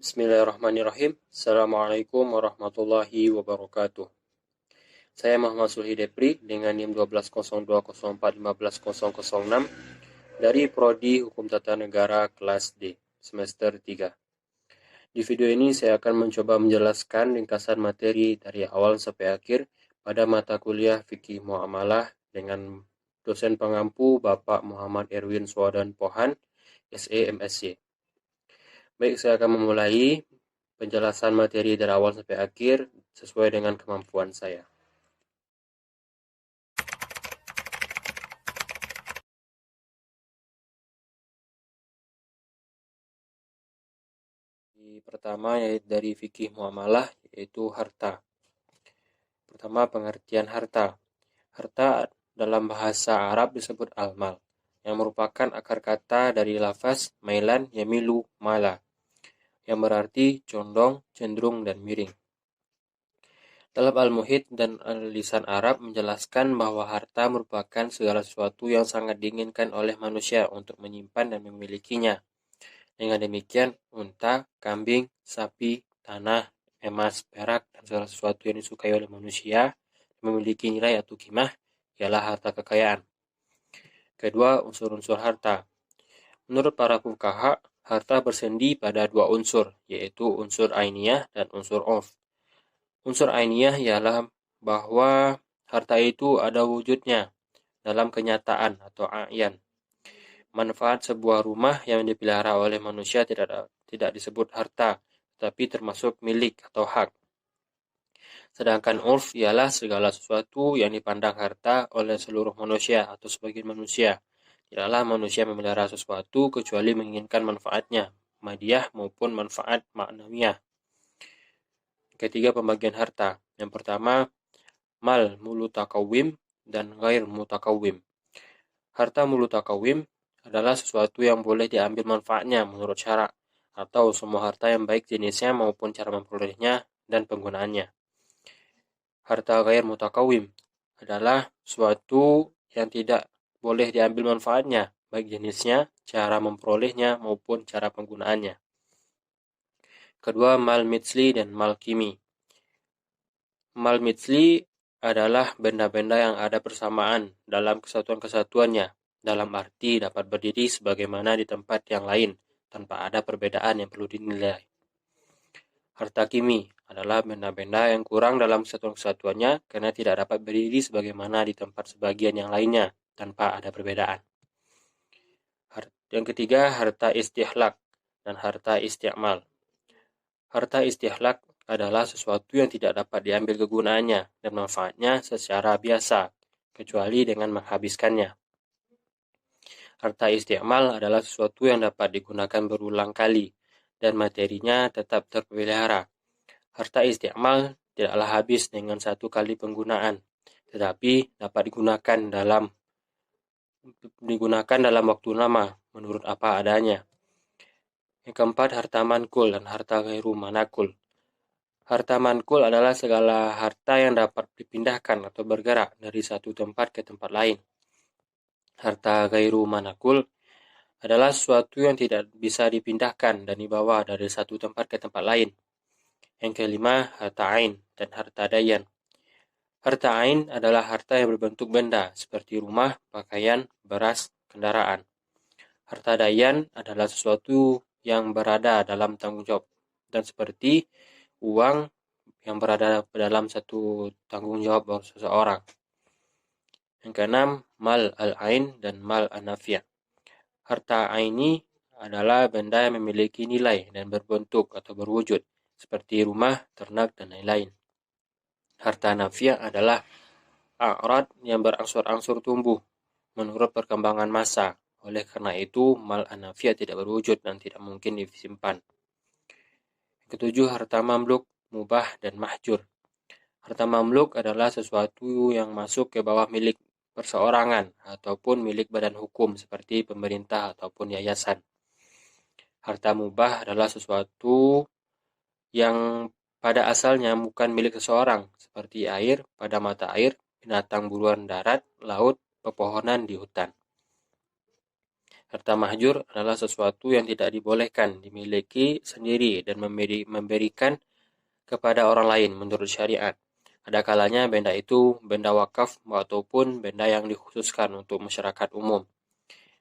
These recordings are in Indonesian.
Bismillahirrahmanirrahim. Assalamualaikum warahmatullahi wabarakatuh. Saya Muhammad Sulhi Depri dengan NIM 120204150006 dari Prodi Hukum Tata Negara kelas D, semester 3. Di video ini saya akan mencoba menjelaskan ringkasan materi dari awal sampai akhir pada mata kuliah Fikih Muamalah dengan dosen pengampu Bapak Muhammad Erwin Swadan Pohan, SE MSc. Baik, saya akan memulai penjelasan materi dari awal sampai akhir sesuai dengan kemampuan saya. Pertama yaitu dari fikih muamalah, yaitu harta. Pertama, pengertian harta. Harta dalam bahasa Arab disebut al-mal, yang merupakan akar kata dari lafaz mailan yamilu mala, yang berarti condong, cenderung, dan miring. Dalam Al-Muhit dan Al-Lisan Arab menjelaskan bahwa harta merupakan segala sesuatu yang sangat diinginkan oleh manusia untuk menyimpan dan memilikinya. Dengan demikian, unta, kambing, sapi, tanah, emas, perak, dan segala sesuatu yang disukai oleh manusia memiliki nilai atau qimah ialah harta kekayaan. Kedua, unsur-unsur harta. Menurut para fuqaha, harta bersendi pada dua unsur, yaitu unsur ainiyah dan unsur of. Unsur ainiyah ialah bahwa harta itu ada wujudnya dalam kenyataan atau ayan. Manfaat sebuah rumah yang dipelihara oleh manusia tidak disebut harta, tetapi termasuk milik atau hak. Sedangkan urf ialah segala sesuatu yang dipandang harta oleh seluruh manusia atau sebagian manusia. Tidaklah manusia memelihara sesuatu kecuali menginginkan manfaatnya, madiyah maupun manfaat maknawiyah. Ketiga, pembagian harta. Yang pertama, mal mutakawim dan ghair mutakawim. Harta mutakawim adalah sesuatu yang boleh diambil manfaatnya menurut syarak, atau semua harta yang baik jenisnya maupun cara memperolehnya dan penggunaannya. Harta ghair mutakawim adalah sesuatu yang tidak boleh diambil manfaatnya, baik jenisnya, cara memperolehnya maupun cara penggunaannya. Kedua, mal mitsli dan mal kimi. Mal mitsli adalah benda-benda yang ada persamaan dalam kesatuan-kesatuannya, dalam arti dapat berdiri sebagaimana di tempat yang lain, tanpa ada perbedaan yang perlu dinilai. Harta kimi adalah benda-benda yang kurang dalam kesatuan-kesatuannya karena tidak dapat berdiri sebagaimana di tempat sebagian yang lainnya, tanpa ada perbedaan. Yang ketiga, harta istihlak dan harta isti'mal. Harta istihlak adalah sesuatu yang tidak dapat diambil kegunaannya dan manfaatnya secara biasa, kecuali dengan menghabiskannya. Harta isti'mal adalah sesuatu yang dapat digunakan berulang kali dan materinya tetap terpelihara. Harta isti'mal tidaklah habis dengan satu kali penggunaan, tetapi dapat digunakan dalam waktu lama menurut apa adanya. Yang keempat, harta mankul dan harta ghairu manakul. Harta mankul adalah segala harta yang dapat dipindahkan atau bergerak dari satu tempat ke tempat lain. Harta ghairu manakul adalah sesuatu yang tidak bisa dipindahkan dan dibawa dari satu tempat ke tempat lain. Yang kelima, harta ain dan harta dayan. Harta ain adalah harta yang berbentuk benda seperti rumah, pakaian, beras, kendaraan. Harta dayan adalah sesuatu yang berada dalam tanggung jawab dan seperti uang yang berada dalam satu tanggung jawab seseorang. Yang keenam, mal al-ain dan mal an-nafi'. Harta aini adalah benda yang memiliki nilai dan berbentuk atau berwujud seperti rumah, ternak, dan lain-lain. Harta nafi' adalah a'rad yang berangsur-angsur tumbuh menurut perkembangan masa. Oleh karena itu, mal an-nafi' tidak berwujud dan tidak mungkin disimpan. Ketujuh, harta mamluk, mubah, dan mahjur. Harta mamluk adalah sesuatu yang masuk ke bawah milik perseorangan ataupun milik badan hukum seperti pemerintah ataupun yayasan. Harta mubah adalah sesuatu yang pada asalnya bukan milik seseorang seperti air pada mata air, binatang buruan darat, laut, pepohonan di hutan. Harta mahjur adalah sesuatu yang tidak dibolehkan dimiliki sendiri dan memberikan kepada orang lain menurut syariat. Ada kalanya benda itu benda wakaf ataupun benda yang dikhususkan untuk masyarakat umum.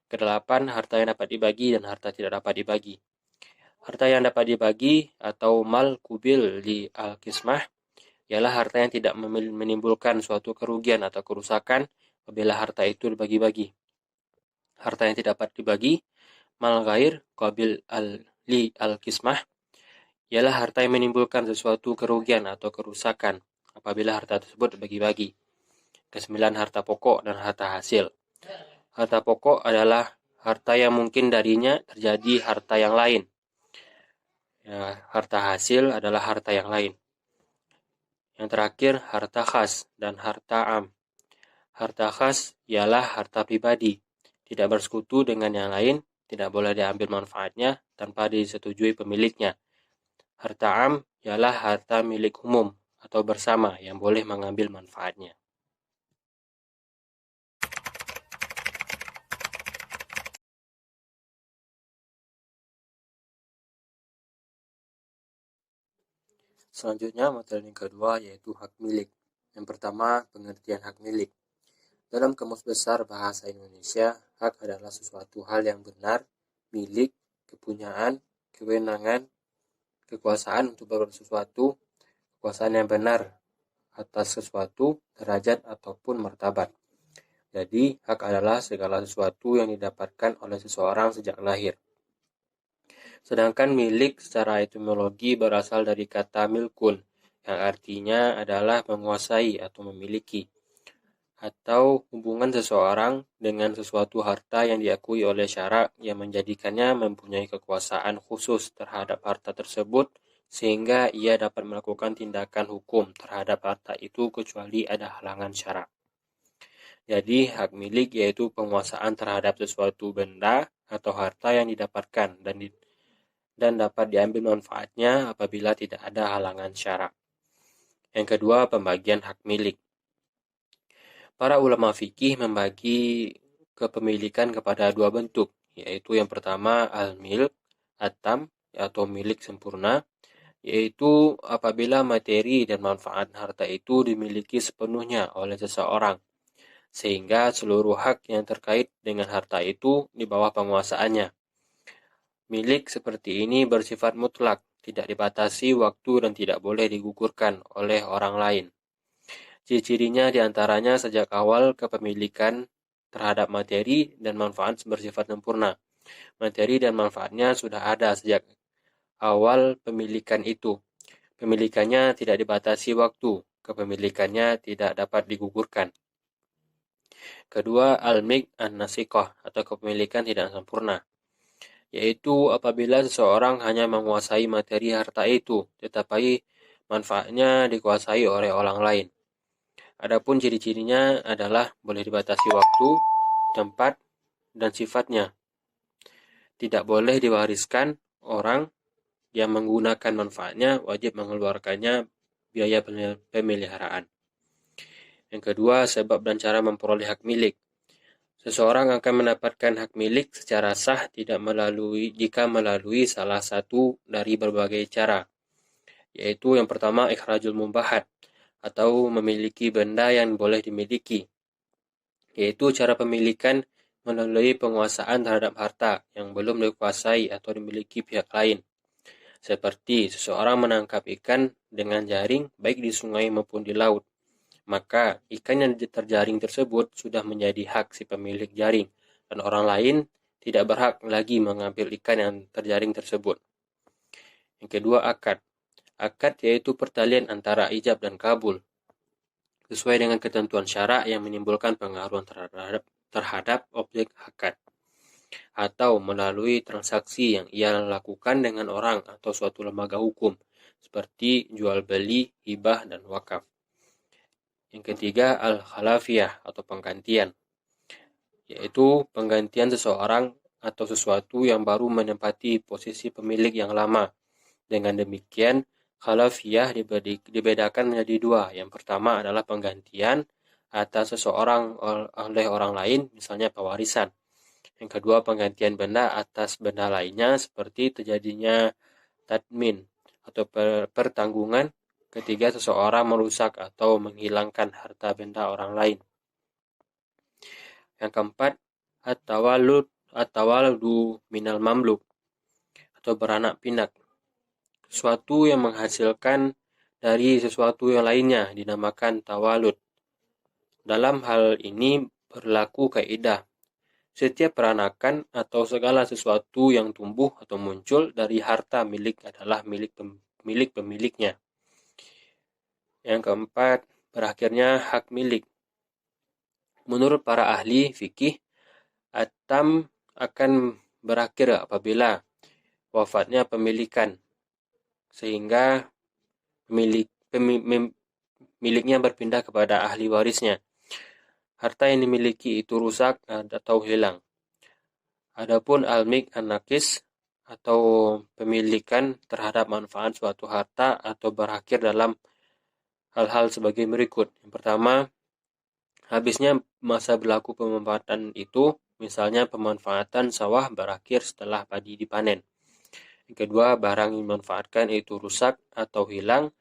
Kedelapan, harta yang dapat dibagi dan harta tidak dapat dibagi. Harta yang dapat dibagi atau mal kubil li al-qismah ialah harta yang tidak menimbulkan suatu kerugian atau kerusakan apabila harta itu dibagi-bagi. Harta yang tidak dapat dibagi, mal ghair qabil li al-qismah, ialah harta yang menimbulkan sesuatu kerugian atau kerusakan apabila harta tersebut dibagi-bagi. Kesembilan, harta pokok dan harta hasil. Harta pokok adalah harta yang mungkin darinya terjadi harta yang lain. Ya, harta hasil adalah harta yang lain. Yang terakhir, harta khas dan harta am. Harta khas ialah harta pribadi, tidak bersekutu dengan yang lain, tidak boleh diambil manfaatnya tanpa disetujui pemiliknya. Harta am ialah harta milik umum atau bersama yang boleh mengambil manfaatnya. Selanjutnya, materi yang kedua yaitu hak milik. Yang pertama, pengertian hak milik. Dalam Kamus Besar Bahasa Indonesia, hak adalah sesuatu hal yang benar, milik, kepunyaan, kewenangan, kekuasaan untuk berbuat sesuatu, kekuasaan yang benar atas sesuatu, derajat ataupun martabat. Jadi, hak adalah segala sesuatu yang didapatkan oleh seseorang sejak lahir. Sedangkan milik secara etimologi berasal dari kata milkun, yang artinya adalah menguasai atau memiliki, atau hubungan seseorang dengan sesuatu harta yang diakui oleh syarak yang menjadikannya mempunyai kekuasaan khusus terhadap harta tersebut sehingga ia dapat melakukan tindakan hukum terhadap harta itu kecuali ada halangan syarak. Jadi hak milik yaitu penguasaan terhadap sesuatu benda atau harta yang didapatkan dan dapat diambil manfaatnya apabila tidak ada halangan syarak. Yang kedua, pembagian hak milik. Para ulama fikih membagi kepemilikan kepada dua bentuk, yaitu yang pertama al-milk at-tam atau milik sempurna, yaitu apabila materi dan manfaat harta itu dimiliki sepenuhnya oleh seseorang, sehingga seluruh hak yang terkait dengan harta itu di bawah penguasaannya. Milik seperti ini bersifat mutlak, tidak dibatasi waktu dan tidak boleh digugurkan oleh orang lain. Ciri-cirinya diantaranya sejak awal kepemilikan terhadap materi dan manfaat bersifat sempurna. Materi dan manfaatnya sudah ada sejak awal pemilikan itu. Pemilikannya tidak dibatasi waktu, kepemilikannya tidak dapat digugurkan. Kedua, al-milk an-nasiqah atau kepemilikan tidak sempurna, yaitu apabila seseorang hanya menguasai materi harta itu, tetapi manfaatnya dikuasai oleh orang lain. Adapun ciri-cirinya adalah boleh dibatasi waktu, tempat, dan sifatnya. Tidak boleh diwariskan, orang yang menggunakan manfaatnya wajib mengeluarkannya biaya pemeliharaan. Yang kedua, sebab dan cara memperoleh hak milik. Seseorang akan mendapatkan hak milik secara sah jika melalui salah satu dari berbagai cara, yaitu yang pertama ikhrajul mubahat atau memiliki benda yang boleh dimiliki, yaitu cara pemilikan melalui penguasaan terhadap harta yang belum dikuasai atau dimiliki pihak lain, seperti seseorang menangkap ikan dengan jaring baik di sungai maupun di laut. Maka ikan yang terjaring tersebut sudah menjadi hak si pemilik jaring dan orang lain tidak berhak lagi mengambil ikan yang terjaring tersebut. Yang kedua, akad. Akad yaitu pertalian antara ijab dan kabul sesuai dengan ketentuan syarak yang menimbulkan pengaruh terhadap objek akad atau melalui transaksi yang ia lakukan dengan orang atau suatu lembaga hukum seperti jual beli, hibah, dan wakaf. Yang ketiga, al-khalafiyah atau penggantian, yaitu penggantian seseorang atau sesuatu yang baru menempati posisi pemilik yang lama. Dengan demikian, khalafiyah dibedakan menjadi dua. Yang pertama adalah penggantian atas seseorang oleh orang lain, misalnya pewarisan. Yang kedua, penggantian benda atas benda lainnya seperti terjadinya tadmin atau pertanggungan ketika seseorang merusak atau menghilangkan harta benda orang lain. Yang keempat, at-tawalud minal mamluk atau beranak pinak. Sesuatu yang menghasilkan dari sesuatu yang lainnya dinamakan tawalud. Dalam hal ini berlaku kaidah setiap peranakan atau segala sesuatu yang tumbuh atau muncul dari harta milik adalah milik pemiliknya. Yang keempat, berakhirnya hak milik. Menurut para ahli fikih, atam akan berakhir apabila wafatnya pemilikan, sehingga miliknya berpindah kepada ahli warisnya. Harta yang dimiliki itu rusak atau hilang. Adapun al-milk an-naqis atau pemilikan terhadap manfaat suatu harta atau berakhir dalam hal-hal sebagai berikut. Yang pertama, habisnya masa berlaku pemanfaatan itu, misalnya pemanfaatan sawah berakhir setelah padi dipanen. Yang kedua, barang yang dimanfaatkan itu rusak atau hilang.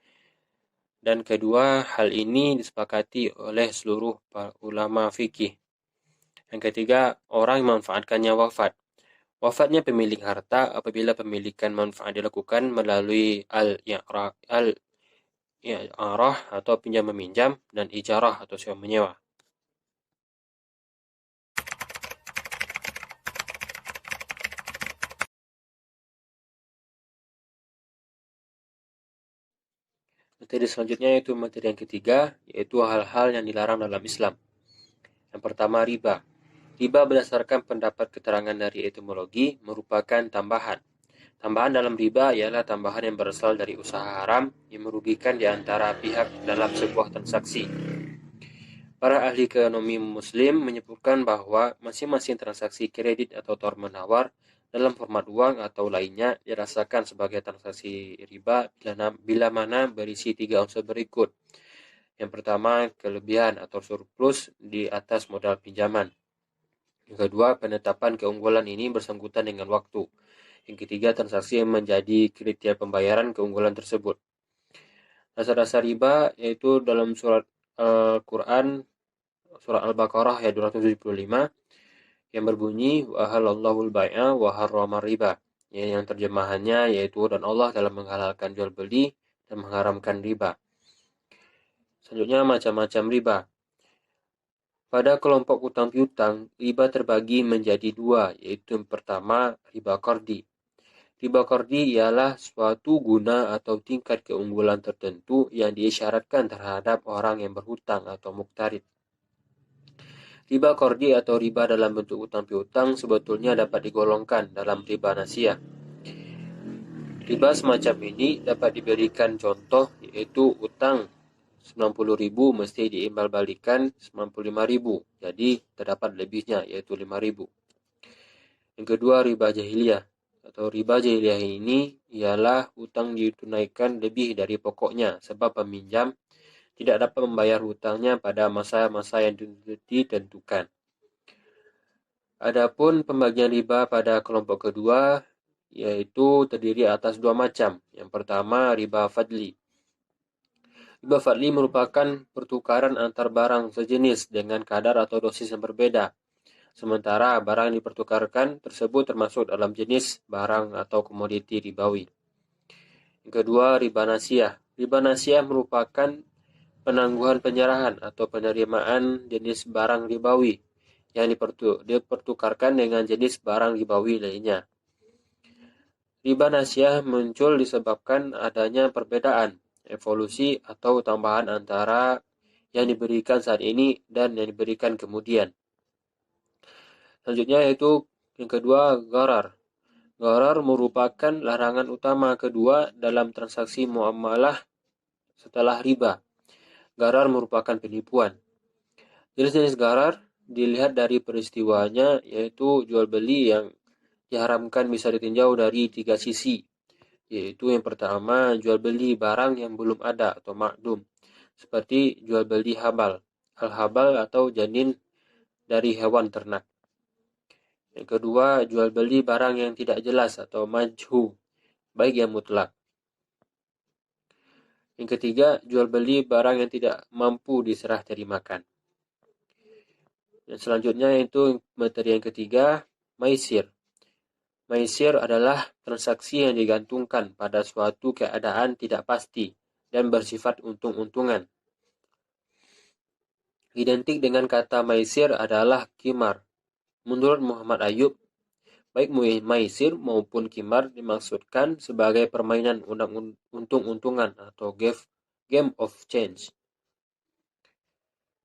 Dan kedua, hal ini disepakati oleh seluruh ulama fikih. Yang ketiga, orang yang memanfaatkannya wafat. Wafatnya pemilik harta apabila pemilikan manfaat dilakukan melalui al-i'rah atau pinjam meminjam dan ijarah atau sewa menyewa. Materi selanjutnya yaitu materi yang ketiga, yaitu hal-hal yang dilarang dalam Islam. Yang pertama, riba. Riba berdasarkan pendapat keterangan dari etimologi merupakan tambahan. Tambahan dalam riba ialah tambahan yang berasal dari usaha haram yang merugikan di antara pihak dalam sebuah transaksi. Para ahli ekonomi muslim menyebutkan bahwa masing-masing transaksi kredit atau tawar-menawar dalam format uang atau lainnya dirasakan sebagai transaksi riba bila mana berisi 3 unsur berikut. Yang pertama, kelebihan atau surplus di atas modal pinjaman. Yang kedua, penetapan keunggulan ini bersangkutan dengan waktu. Yang ketiga, transaksi yang menjadi kriteria pembayaran keunggulan tersebut. Dasar-dasar riba yaitu dalam surat Al-Quran, surat Al-Baqarah ayat 275, yang berbunyi wa halallahu al-bai'a wa harrama riba, yang terjemahannya yaitu dan Allah dalam menghalalkan jual beli dan mengharamkan riba. Selanjutnya, macam-macam riba. Pada kelompok utang piutang, riba terbagi menjadi dua, yaitu yang pertama riba qardi. Riba qardi ialah suatu guna atau tingkat keunggulan tertentu yang diisyaratkan terhadap orang yang berhutang atau muqtarid. Riba qardi atau riba dalam bentuk utang piutang sebetulnya dapat digolongkan dalam riba nasiah. Riba semacam ini dapat diberikan contoh, yaitu utang 90.000 mesti diimbal balikan 95.000. Jadi terdapat lebihnya, yaitu 5.000. Yang kedua, riba jahiliyah. Atau riba jahiliyah ini ialah utang ditunaikan lebih dari pokoknya sebab peminjam tidak dapat membayar hutangnya pada masa-masa yang ditentukan. Adapun pembagian riba pada kelompok kedua yaitu terdiri atas dua macam. Yang pertama, riba fadli. Riba fadli merupakan pertukaran antar barang sejenis dengan kadar atau dosis yang berbeda. Sementara barang yang dipertukarkan tersebut termasuk dalam jenis barang atau komoditi ribawi. Yang kedua, riba nasiah. Riba nasiah merupakan penangguhan penyerahan atau penerimaan jenis barang ribawi yang dipertukarkan dengan jenis barang ribawi lainnya. Riba nasiah muncul disebabkan adanya perbedaan, evolusi atau tambahan antara yang diberikan saat ini dan yang diberikan kemudian. Selanjutnya yaitu yang kedua, gharar. Gharar merupakan larangan utama kedua dalam transaksi muamalah setelah riba. Gharar merupakan penipuan. Jenis-jenis gharar dilihat dari peristiwanya, yaitu jual beli yang diharamkan bisa ditinjau dari 3 sisi, yaitu yang pertama jual beli barang yang belum ada atau ma'dum, seperti jual beli habal, al-habal atau janin dari hewan ternak. Yang kedua, jual beli barang yang tidak jelas atau majhu, baik yang mutlak. Yang ketiga, jual beli barang yang tidak mampu diserah terimakan. Dan selanjutnya yaitu materi yang ketiga, maisir. Maisir adalah transaksi yang digantungkan pada suatu keadaan tidak pasti dan bersifat untung-untungan. Identik dengan kata maisir adalah qimar. Menurut Muhammad Ayub, baik maisir maupun qimar dimaksudkan sebagai permainan untung-untungan atau game of chance.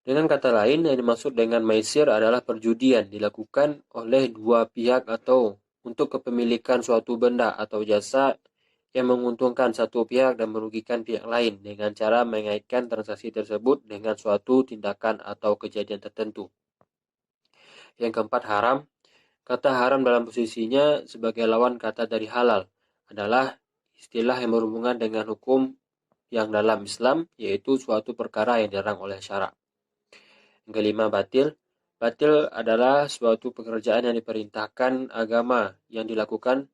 Dengan kata lain, yang dimaksud dengan maisir adalah perjudian dilakukan oleh dua pihak atau untuk kepemilikan suatu benda atau jasa yang menguntungkan satu pihak dan merugikan pihak lain dengan cara mengaitkan transaksi tersebut dengan suatu tindakan atau kejadian tertentu. Yang keempat, haram. Kata haram dalam posisinya sebagai lawan kata dari halal adalah istilah yang berhubungan dengan hukum yang dalam Islam, yaitu suatu perkara yang dilarang oleh syarak. Yang kelima, batil. Batil adalah suatu pekerjaan yang diperintahkan agama yang dilakukan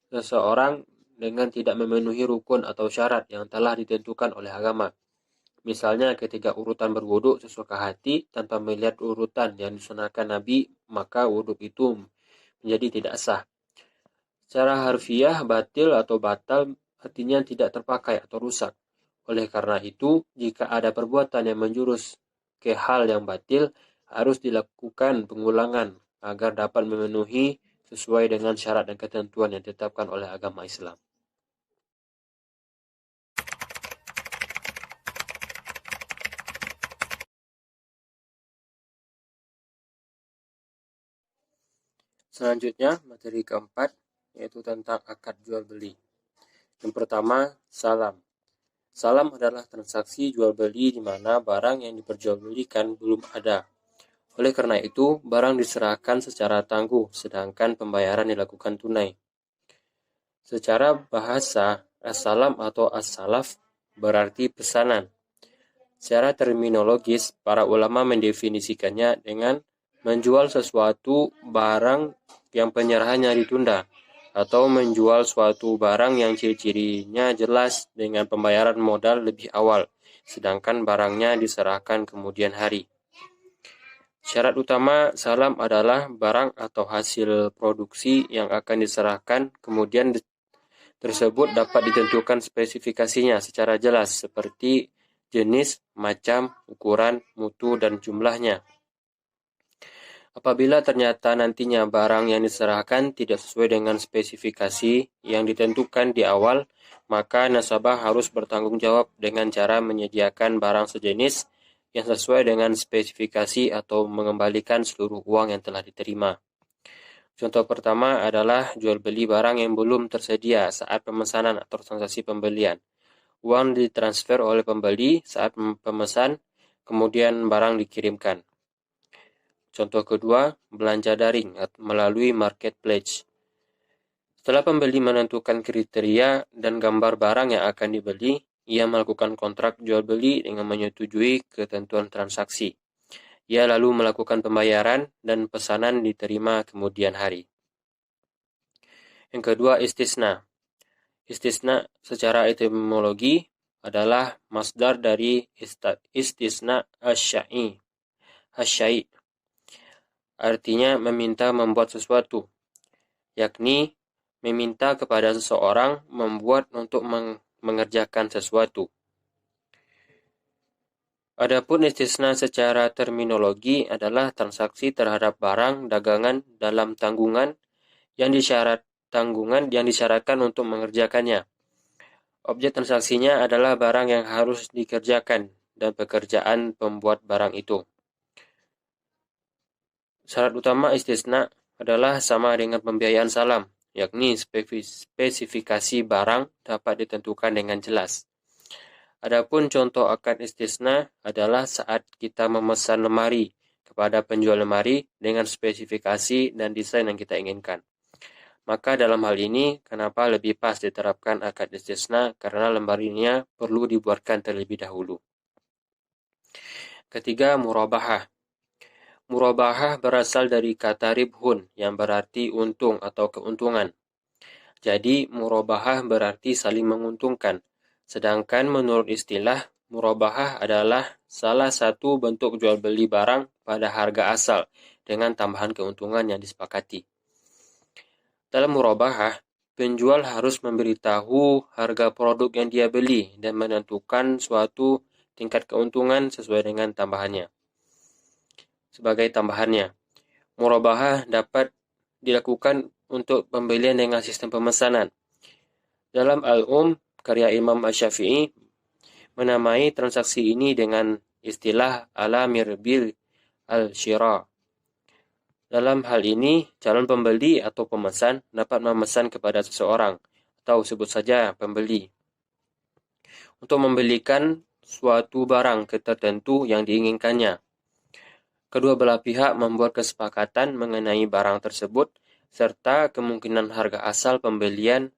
seseorang dengan tidak memenuhi rukun atau syarat yang telah ditentukan oleh agama. Misalnya ketika urutan berwuduk sesuka hati tanpa melihat urutan yang disunahkan Nabi, maka wuduk itu menjadi tidak sah. Secara harfiah, batil atau batal artinya tidak terpakai atau rusak. Oleh karena itu, jika ada perbuatan yang menjurus ke hal yang batil, harus dilakukan pengulangan agar dapat memenuhi sesuai dengan syarat dan ketentuan yang ditetapkan oleh agama Islam. Selanjutnya, materi keempat, yaitu tentang akad jual beli. Yang pertama, salam. Salam adalah transaksi jual beli di mana barang yang diperjualbelikan belum ada. Oleh karena itu, barang diserahkan secara tangguh, sedangkan pembayaran dilakukan tunai. Secara bahasa, as-salam atau as-salaf berarti pesanan. Secara terminologis, para ulama mendefinisikannya dengan menjual sesuatu barang yang penyerahannya ditunda, atau menjual suatu barang yang ciri-cirinya jelas dengan pembayaran modal lebih awal, sedangkan barangnya diserahkan kemudian hari. Syarat utama salam adalah barang atau hasil produksi yang akan diserahkan kemudian tersebut dapat ditentukan spesifikasinya secara jelas seperti jenis, macam, ukuran, mutu, dan jumlahnya. Apabila ternyata nantinya barang yang diserahkan tidak sesuai dengan spesifikasi yang ditentukan di awal, maka nasabah harus bertanggung jawab dengan cara menyediakan barang sejenis yang sesuai dengan spesifikasi atau mengembalikan seluruh uang yang telah diterima. Contoh pertama adalah jual beli barang yang belum tersedia saat pemesanan atau transaksi pembelian. Uang ditransfer oleh pembeli saat pemesan, kemudian barang dikirimkan. Contoh kedua, belanja daring melalui marketplace. Setelah pembeli menentukan kriteria dan gambar barang yang akan dibeli, ia melakukan kontrak jual beli dengan menyetujui ketentuan transaksi. Ia lalu melakukan pembayaran dan pesanan diterima kemudian hari. Yang kedua, istisna. Istisna secara etimologi adalah masdar dari istisna asy-syai'. Artinya meminta membuat sesuatu, yakni meminta kepada seseorang membuat untuk mengerjakan sesuatu. Adapun istisna secara terminologi adalah transaksi terhadap barang dagangan dalam tanggungan yang disyaratkan untuk mengerjakannya. Objek transaksinya adalah barang yang harus dikerjakan dan pekerjaan pembuat barang itu. Syarat utama istisna adalah sama dengan pembiayaan salam, yakni spesifikasi barang dapat ditentukan dengan jelas. Adapun contoh akad istisna adalah saat kita memesan lemari kepada penjual lemari dengan spesifikasi dan desain yang kita inginkan. Maka dalam hal ini, kenapa lebih pas diterapkan akad istisna? Karena lemarinya perlu dibuatkan terlebih dahulu. Ketiga, murabahah. Murabahah berasal dari kata ribhun yang berarti untung atau keuntungan. Jadi murabahah berarti saling menguntungkan. Sedangkan menurut istilah, murabahah adalah salah satu bentuk jual beli barang pada harga asal dengan tambahan keuntungan yang disepakati. Dalam murabahah, penjual harus memberitahu harga produk yang dia beli dan menentukan suatu tingkat keuntungan sesuai dengan tambahannya. Sebagai tambahannya, murabahah dapat dilakukan untuk pembelian dengan sistem pemesanan. Dalam Al-Um, karya Imam Asy-Syafi'i menamai transaksi ini dengan istilah al-amir bil al-syira. Dalam hal ini, calon pembeli atau pemesan dapat memesan kepada seseorang atau sebut saja pembeli untuk membelikan suatu barang tertentu yang diinginkannya. Kedua belah pihak membuat kesepakatan mengenai barang tersebut serta kemungkinan harga asal pembelian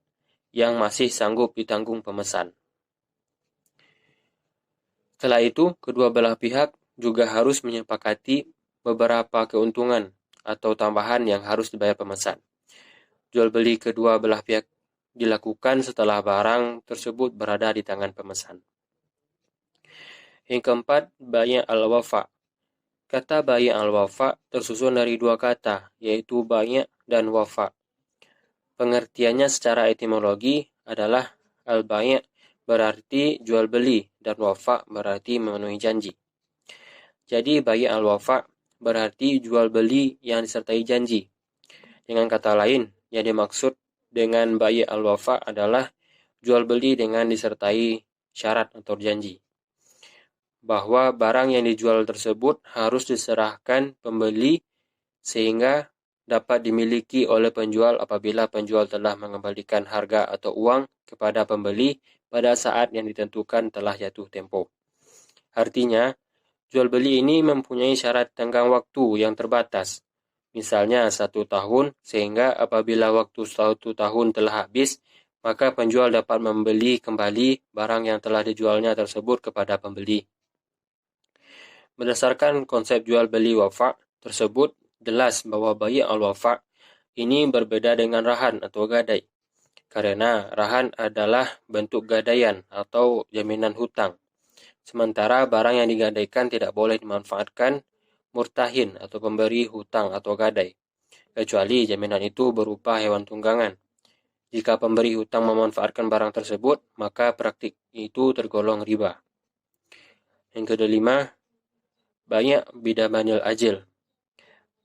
yang masih sanggup ditanggung pemesan. Setelah itu, kedua belah pihak juga harus menyepakati beberapa keuntungan atau tambahan yang harus dibayar pemesan. Jual beli kedua belah pihak dilakukan setelah barang tersebut berada di tangan pemesan. Yang keempat, bai' al-wafa. Kata bai' al-wafa tersusun dari dua kata, yaitu bai' dan wafa. Pengertiannya secara etimologi adalah al-bai' berarti jual beli dan wafa berarti memenuhi janji. Jadi bai' al-wafa berarti jual beli yang disertai janji. Dengan kata lain, yang dimaksud dengan bai' al-wafa adalah jual beli dengan disertai syarat atau janji bahwa barang yang dijual tersebut harus diserahkan pembeli sehingga dapat dimiliki oleh penjual apabila penjual telah mengembalikan harga atau uang kepada pembeli pada saat yang ditentukan telah jatuh tempo. Artinya, jual beli ini mempunyai syarat tenggang waktu yang terbatas, misalnya 1 tahun, sehingga apabila waktu 1 tahun telah habis, maka penjual dapat membeli kembali barang yang telah dijualnya tersebut kepada pembeli. Berdasarkan konsep jual beli wafa tersebut, jelas bahwa bai' al-wafa ini berbeda dengan rahan atau gadai. Karena rahan adalah bentuk gadaian atau jaminan hutang. Sementara barang yang digadaikan tidak boleh dimanfaatkan murtahin atau pemberi hutang atau gadai, kecuali jaminan itu berupa hewan tunggangan. Jika pemberi hutang memanfaatkan barang tersebut, maka praktik itu tergolong riba. Yang kelima, bai' bidamanil ajil.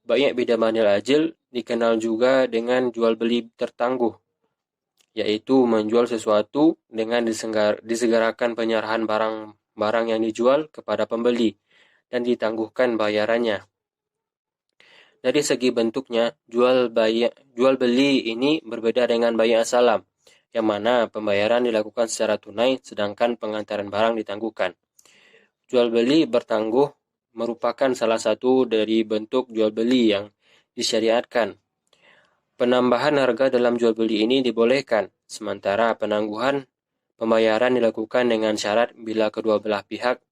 Bai' bidamanil ajil dikenal juga dengan jual beli tertangguh, yaitu menjual sesuatu dengan disegerakan penyerahan barang yang dijual kepada pembeli dan ditangguhkan bayarannya. Dari segi bentuknya, jual beli ini berbeda dengan bai' as-salam, yang mana pembayaran dilakukan secara tunai sedangkan pengantaran barang ditangguhkan. Jual beli bertangguh merupakan salah satu dari bentuk jual beli yang disyariatkan. Penambahan harga dalam jual beli ini dibolehkan, sementara penangguhan pembayaran dilakukan dengan syarat bila kedua belah pihak,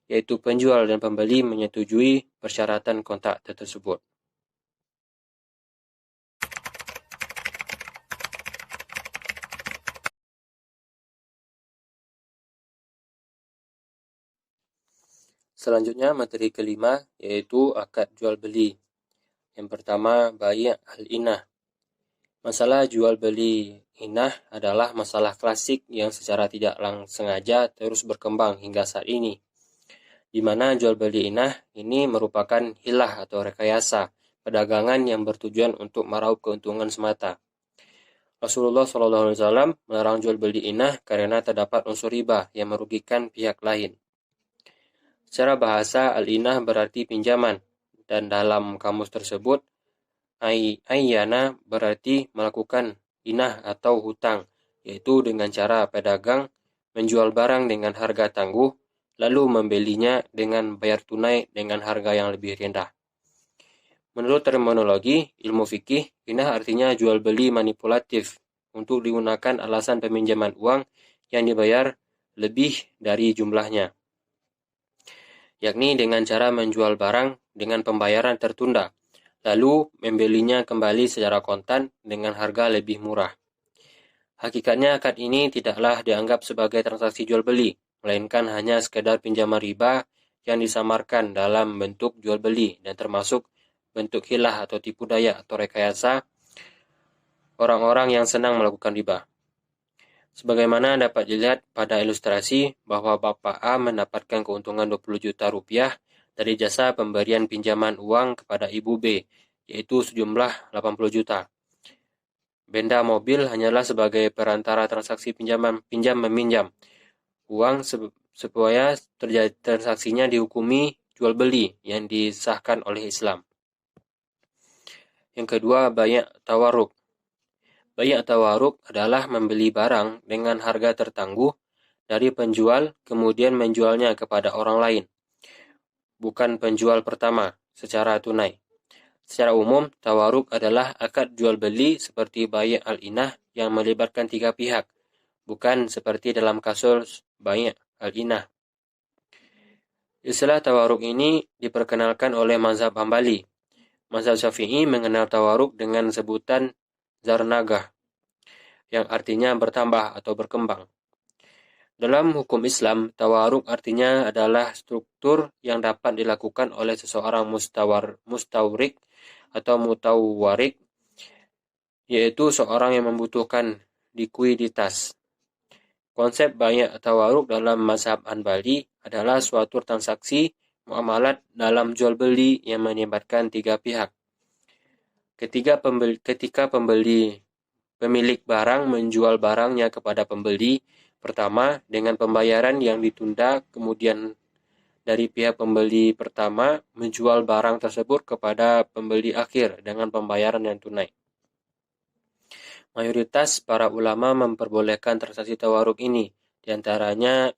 yaitu penjual dan pembeli, menyetujui persyaratan kontrak tersebut. Selanjutnya materi kelima yaitu akad jual beli. Yang pertama, bai' al-inah. Masalah jual beli inah adalah masalah klasik yang secara tidak sengaja terus berkembang hingga saat ini, di mana jual beli inah ini merupakan hilah atau rekayasa perdagangan yang bertujuan untuk meraup keuntungan semata. Rasulullah SAW melarang jual beli inah karena terdapat unsur riba yang merugikan pihak lain. Secara bahasa, al-inah berarti pinjaman, dan dalam kamus tersebut, ayyana berarti melakukan inah atau hutang, yaitu dengan cara pedagang menjual barang dengan harga tangguh, lalu membelinya dengan bayar tunai dengan harga yang lebih rendah. Menurut terminologi ilmu fikih, inah artinya jual beli manipulatif untuk digunakan alasan peminjaman uang yang dibayar lebih dari jumlahnya. yakni dengan cara menjual barang dengan pembayaran tertunda, lalu membelinya kembali secara kontan dengan harga lebih murah. Hakikatnya akad ini tidaklah dianggap sebagai transaksi jual-beli, melainkan hanya sekedar pinjaman riba yang disamarkan dalam bentuk jual-beli dan termasuk bentuk hilah atau tipu daya atau rekayasa orang-orang yang senang melakukan riba. Sebagaimana dapat dilihat pada ilustrasi bahwa Bapak A mendapatkan keuntungan 20 juta rupiah dari jasa pemberian pinjaman uang kepada Ibu B, yaitu sejumlah 80 juta. Benda mobil hanyalah sebagai perantara transaksi pinjam-meminjam uang supaya terjadi transaksinya dihukumi jual-beli yang disahkan oleh Islam. Yang kedua, bai' tawaruk. Bai' tawaruk adalah membeli barang dengan harga tertangguh dari penjual kemudian menjualnya kepada orang lain, bukan penjual pertama, secara tunai. Secara umum, tawaruk adalah akad jual-beli seperti bai' al-inah yang melibatkan tiga pihak, bukan seperti dalam kasus bai' al-inah. Istilah tawaruk ini diperkenalkan oleh mazhab Hambali. Mazhab Syafi'i mengenal tawaruk dengan sebutan zarnagah, yang artinya bertambah atau berkembang. Dalam hukum Islam, tawaruk artinya adalah struktur yang dapat dilakukan oleh seseorang mustawrik atau mutawarik, yaitu seorang yang membutuhkan likuiditas. Konsep bai' tawaruk dalam mazhab Hanbali adalah suatu transaksi muamalat dalam jual beli yang melibatkan tiga pihak. Ketika pemilik barang menjual barangnya kepada pembeli pertama dengan pembayaran yang ditunda, kemudian dari pihak pembeli pertama menjual barang tersebut kepada pembeli akhir dengan pembayaran yang tunai. Mayoritas para ulama memperbolehkan transaksi tawaruk ini, diantaranya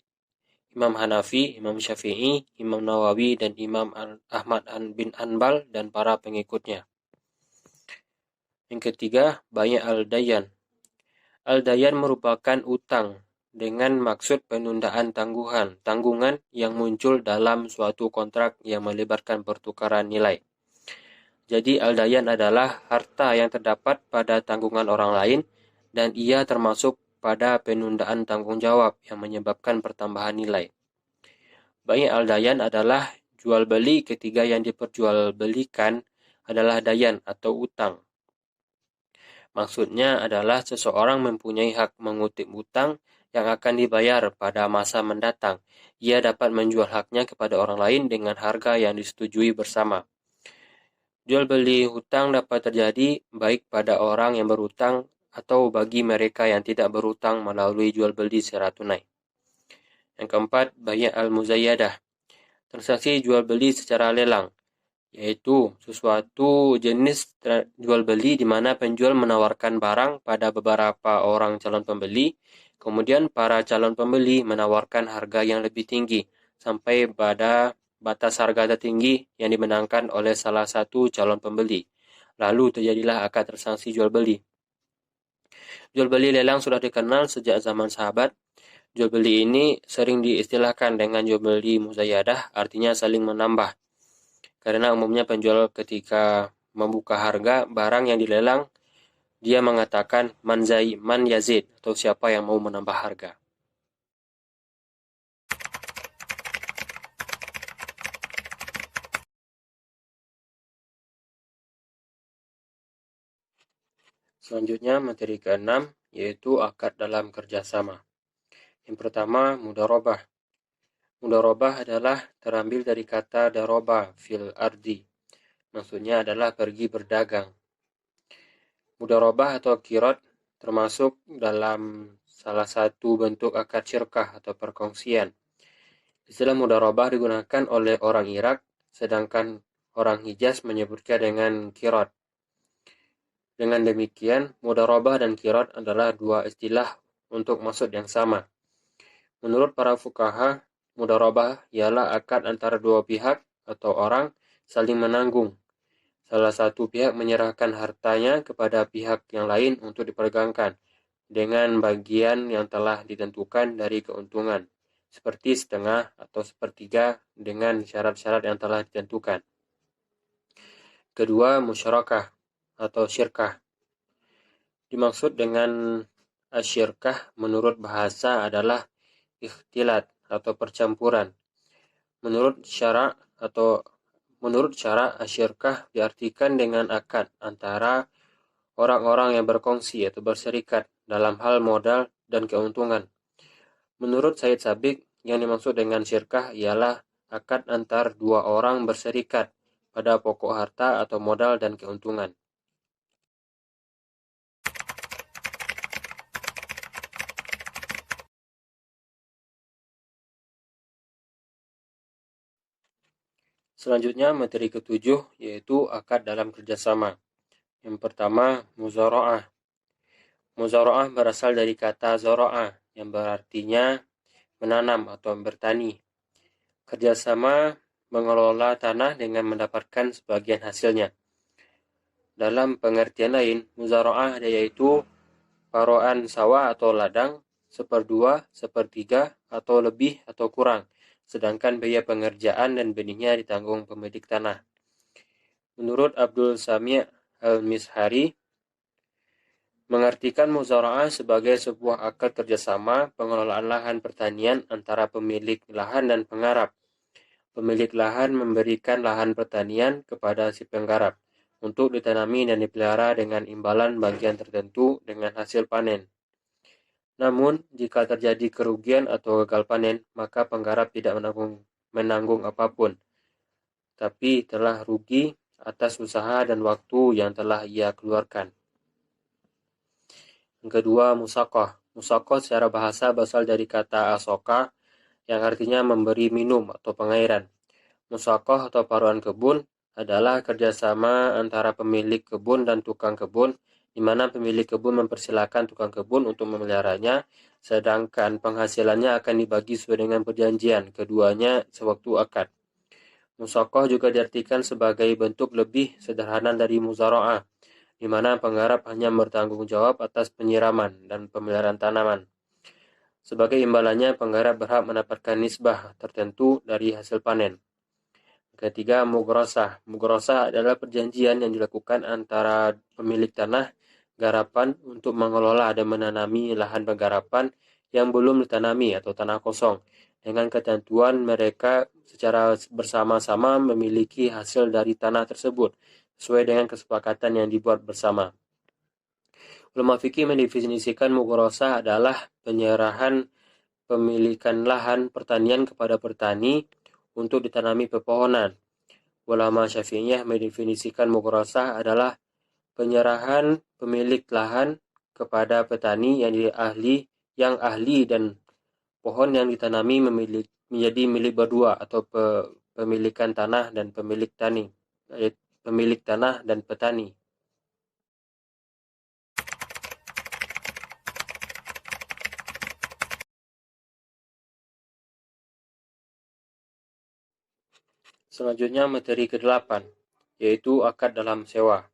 Imam Hanafi, Imam Syafi'i, Imam Nawawi, dan Imam Ahmad bin Hanbal dan para pengikutnya. Yang ketiga, bai' al-dayan. Al-dayan merupakan utang dengan maksud penundaan tanggungan yang muncul dalam suatu kontrak yang melibatkan pertukaran nilai. Jadi al-dayan adalah harta yang terdapat pada tanggungan orang lain dan ia termasuk pada penundaan tanggung jawab yang menyebabkan pertambahan nilai. Bai' al-dayan adalah jual beli ketika yang diperjualbelikan adalah dayan atau utang. Maksudnya adalah seseorang mempunyai hak mengutip utang yang akan dibayar pada masa mendatang. Ia dapat menjual haknya kepada orang lain dengan harga yang disetujui bersama. Jual beli hutang dapat terjadi baik pada orang yang berhutang atau bagi mereka yang tidak berhutang melalui jual beli secara tunai. Yang keempat, bai' al-muzayyadah. Transaksi jual beli secara lelang, yaitu sesuatu jenis jual beli di mana penjual menawarkan barang pada beberapa orang calon pembeli, kemudian para calon pembeli menawarkan harga yang lebih tinggi sampai pada batas harga tertinggi yang dimenangkan oleh salah satu calon pembeli. Lalu terjadilah akad transaksi jual beli. Jual beli lelang sudah dikenal sejak zaman sahabat. Jual beli ini sering diistilahkan dengan jual beli muzayyadah, artinya saling menambah. Karena umumnya penjual ketika membuka harga barang yang dilelang, dia mengatakan man yazid, atau siapa yang mau menambah harga. Selanjutnya materi ke-6 yaitu akad dalam kerjasama. Yang pertama, mudharabah. Mudharabah adalah terambil dari kata daroba fil ardi. Maksudnya adalah pergi berdagang. Mudharabah atau qirad termasuk dalam salah satu bentuk akad syirkah atau perkongsian. Istilah mudharabah digunakan oleh orang Irak, sedangkan orang Hijaz menyebutnya dengan qirad. Dengan demikian, mudharabah dan qirad adalah dua istilah untuk maksud yang sama. Menurut para fuqaha, mudharabah ialah akad antara dua pihak atau orang saling menanggung. Salah satu pihak menyerahkan hartanya kepada pihak yang lain untuk diperdagangkan dengan bagian yang telah ditentukan dari keuntungan, seperti setengah atau sepertiga dengan syarat-syarat yang telah ditentukan. Kedua, musyarakah atau syirkah. Dimaksud dengan asyirkah menurut bahasa adalah ikhtilat atau percampuran. Menurut syara asyirkah diartikan dengan akad antara orang-orang yang berkongsi atau berserikat dalam hal modal dan keuntungan. Menurut Said Sabiq, yang dimaksud dengan syirkah ialah akad antar dua orang berserikat pada pokok harta atau modal dan keuntungan. Selanjutnya, materi ketujuh yaitu akad dalam kerjasama. Yang pertama, muzara'ah. Muzara'ah berasal dari kata zara'ah yang berartinya menanam atau bertani. Kerjasama mengelola tanah dengan mendapatkan sebagian hasilnya. Dalam pengertian lain, muzara'ah yaitu paroan sawah atau ladang seperdua, sepertiga, atau lebih atau kurang, sedangkan biaya pengerjaan dan benihnya ditanggung pemilik tanah. Menurut Abdul Sami' Al-Mishari, mengartikan muzara'ah sebagai sebuah akad kerjasama pengelolaan lahan pertanian antara pemilik lahan dan penggarap. Pemilik lahan memberikan lahan pertanian kepada si penggarap untuk ditanami dan dipelihara dengan imbalan bagian tertentu dengan hasil panen. Namun, jika terjadi kerugian atau gagal panen, maka penggarap tidak menanggung apapun, tapi telah rugi atas usaha dan waktu yang telah ia keluarkan. Yang kedua, musaqah. Musaqah secara bahasa berasal dari kata asoka yang artinya memberi minum atau pengairan. Musaqah atau paruan kebun adalah kerjasama antara pemilik kebun dan tukang kebun, di mana pemilik kebun mempersilahkan tukang kebun untuk memeliharanya, sedangkan penghasilannya akan dibagi sesuai dengan perjanjian keduanya sewaktu akad. Musaqah juga diartikan sebagai bentuk lebih sederhana dari muzara'ah, di mana penggarap hanya bertanggung jawab atas penyiraman dan pemeliharaan tanaman. Sebagai imbalannya, penggarap berhak mendapatkan nisbah tertentu dari hasil panen. Ketiga, mugrosah. Mugrosah adalah perjanjian yang dilakukan antara pemilik tanah garapan untuk mengelola dan menanami lahan penggarapan yang belum ditanami atau tanah kosong. Dengan ketentuan mereka secara bersama-sama memiliki hasil dari tanah tersebut sesuai dengan kesepakatan yang dibuat bersama. Ulama fikih mendefinisikan mugrosah adalah penyerahan pemilikan lahan pertanian kepada petani untuk ditanami pepohonan. Ulama Syafi'iyah mendefinisikan mugrosah adalah penyerahan pemilik lahan kepada petani yang ahli dan pohon yang ditanami menjadi milik berdua atau pemilikan tanah dan pemilik tanah dan petani. Selanjutnya materi ke-8, yaitu akad dalam sewa.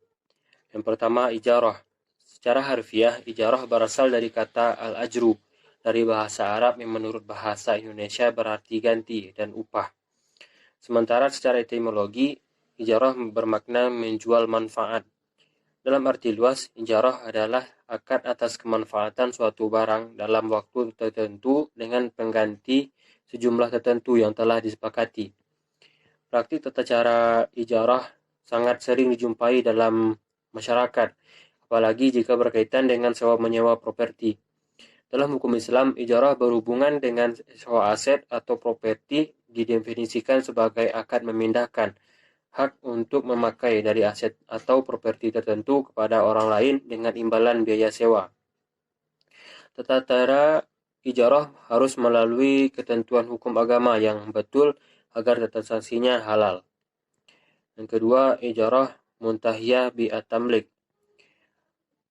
Yang pertama, ijarah. Secara harfiah, ijarah berasal dari kata al-ajru, dari bahasa Arab yang menurut bahasa Indonesia berarti ganti dan upah. Sementara secara etimologi, ijarah bermakna menjual manfaat. Dalam arti luas, ijarah adalah akad atas kemanfaatan suatu barang dalam waktu tertentu dengan pengganti sejumlah tertentu yang telah disepakati. Praktik tata cara ijarah sangat sering dijumpai dalam masyarakat, apalagi jika berkaitan dengan sewa-menyewa properti. Dalam hukum Islam, ijarah berhubungan dengan sewa aset atau properti didefinisikan sebagai akad memindahkan hak untuk memakai dari aset atau properti tertentu kepada orang lain dengan imbalan biaya sewa. Tata cara ijarah harus melalui ketentuan hukum agama yang betul agar transaksinya halal. Yang kedua, ijarah muntahiyah bi at-tamlik.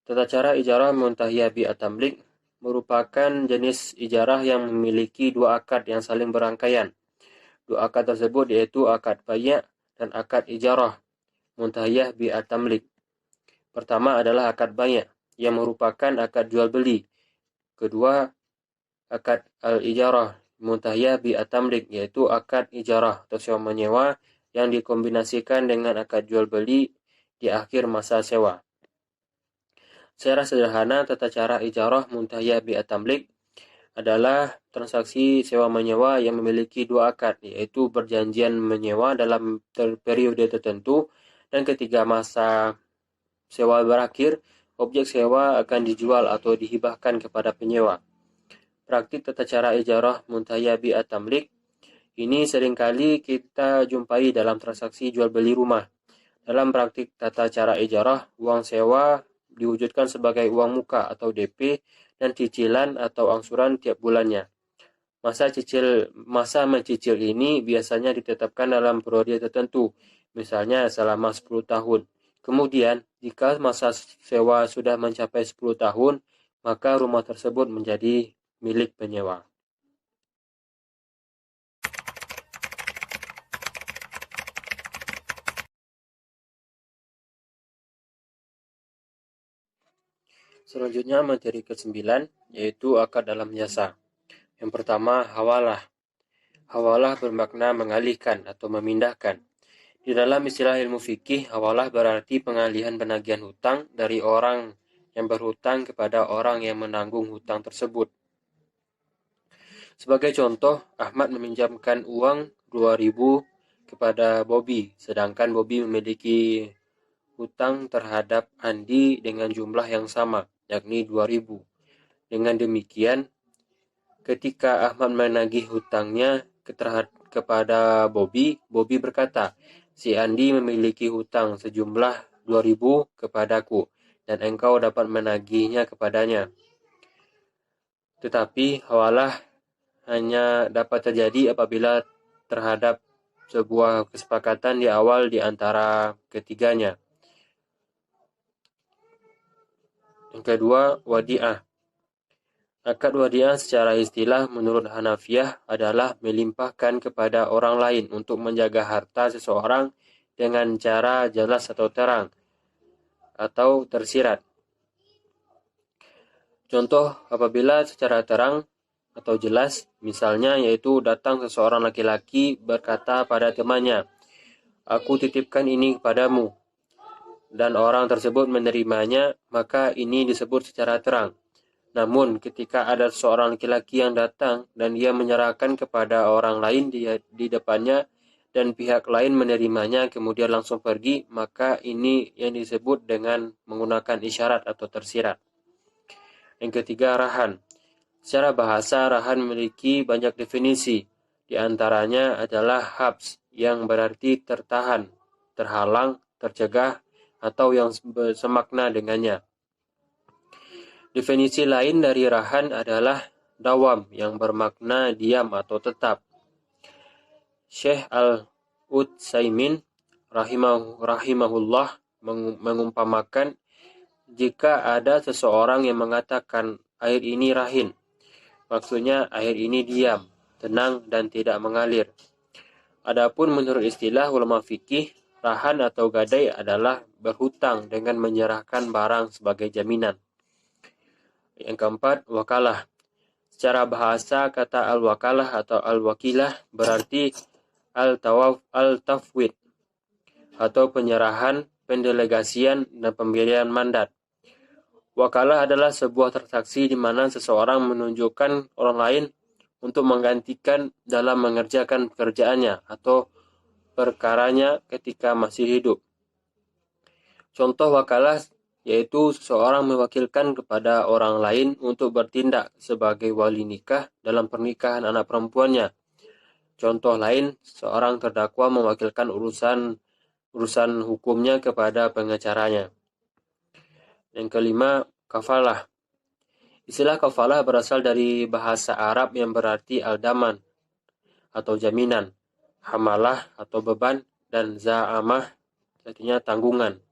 Tata cara ijarah muntahiyah bi at-tamlik merupakan jenis ijarah yang memiliki dua akad yang saling berangkaian. Dua akad tersebut yaitu akad bai' dan akad ijarah muntahiyah bi at-tamlik. Pertama adalah akad bai' yang merupakan akad jual beli. Kedua, akad al-ijarah muntahiyah bi atamlik, yaitu akad ijarah atau sewa menyewa yang dikombinasikan dengan akad jual beli di akhir masa sewa. Secara sederhana, tata cara ijarah muntahiyah bi atamlik adalah transaksi sewa menyewa yang memiliki dua akad, yaitu perjanjian menyewa dalam periode tertentu, dan ketika masa sewa berakhir, objek sewa akan dijual atau dihibahkan kepada penyewa. Praktik tata cara ijarah muntahiyah bi atamlik ini seringkali kita jumpai dalam transaksi jual beli rumah. Dalam praktik tata cara ijarah, uang sewa diwujudkan sebagai uang muka atau DP dan cicilan atau angsuran tiap bulannya. Masa mencicil ini biasanya ditetapkan dalam periode tertentu, misalnya selama 10 tahun. Kemudian, jika masa sewa sudah mencapai 10 tahun, maka rumah tersebut menjadi milik penyewa. Selanjutnya materi ke-9, yaitu akad dalam jasa. Yang pertama, hawalah. Hawalah bermakna mengalihkan atau memindahkan. Di dalam istilah ilmu fikih, hawalah berarti pengalihan penagihan hutang dari orang yang berhutang kepada orang yang menanggung hutang tersebut. Sebagai contoh, Ahmad meminjamkan uang 2.000 kepada Bobby, sedangkan Bobby memiliki hutang terhadap Andi dengan jumlah yang sama, yakni 2.000. Dengan demikian, ketika Ahmad menagih hutangnya kepada Bobby, Bobby berkata, "Si Andi memiliki hutang sejumlah 2.000 kepadaku, dan engkau dapat menagihnya kepadanya." Tetapi hawalah hanya dapat terjadi apabila terhadap sebuah kesepakatan di awal di antara ketiganya. Yang kedua, wadi'ah. Akad wadi'ah secara istilah menurut Hanafiyah adalah melimpahkan kepada orang lain untuk menjaga harta seseorang dengan cara jelas atau terang atau tersirat. Contoh apabila secara terang atau jelas, misalnya yaitu datang seseorang laki-laki berkata pada temannya, "Aku titipkan ini kepadamu," dan orang tersebut menerimanya, maka ini disebut secara terang. Namun, ketika ada seorang laki-laki yang datang dan ia menyerahkan kepada orang lain di depannya dan pihak lain menerimanya kemudian langsung pergi, maka ini yang disebut dengan menggunakan isyarat atau tersirat. Yang ketiga, rahan. Secara bahasa, rahan memiliki banyak definisi. Di antaranya adalah habs, yang berarti tertahan, terhalang, tercegah, atau yang semakna dengannya. Definisi lain dari rahan adalah dawam, yang bermakna diam atau tetap. Syekh Al-Utsaimin rahimahullah mengumpamakan, jika ada seseorang yang mengatakan air ini rahin, maksudnya air ini diam, tenang, dan tidak mengalir. Adapun menurut istilah ulama fikih, rahan atau gadai adalah berhutang dengan menyerahkan barang sebagai jaminan. Yang keempat, wakalah. Secara bahasa, kata al-wakalah atau al-wakilah berarti al-tafwid atau penyerahan, pendelegasian, dan pemberian mandat. Wakalah adalah sebuah transaksi di mana seseorang menunjukkan orang lain untuk menggantikan dalam mengerjakan pekerjaannya atau perkaranya ketika masih hidup. Contoh wakalah yaitu seseorang mewakilkan kepada orang lain untuk bertindak sebagai wali nikah dalam pernikahan anak perempuannya. Contoh lain, seorang terdakwa mewakilkan urusan hukumnya kepada pengacaranya. Yang kelima, kafalah. Istilah kafalah berasal dari bahasa Arab yang berarti aldaman atau jaminan, hamalah atau beban, dan za'amah artinya tanggungan.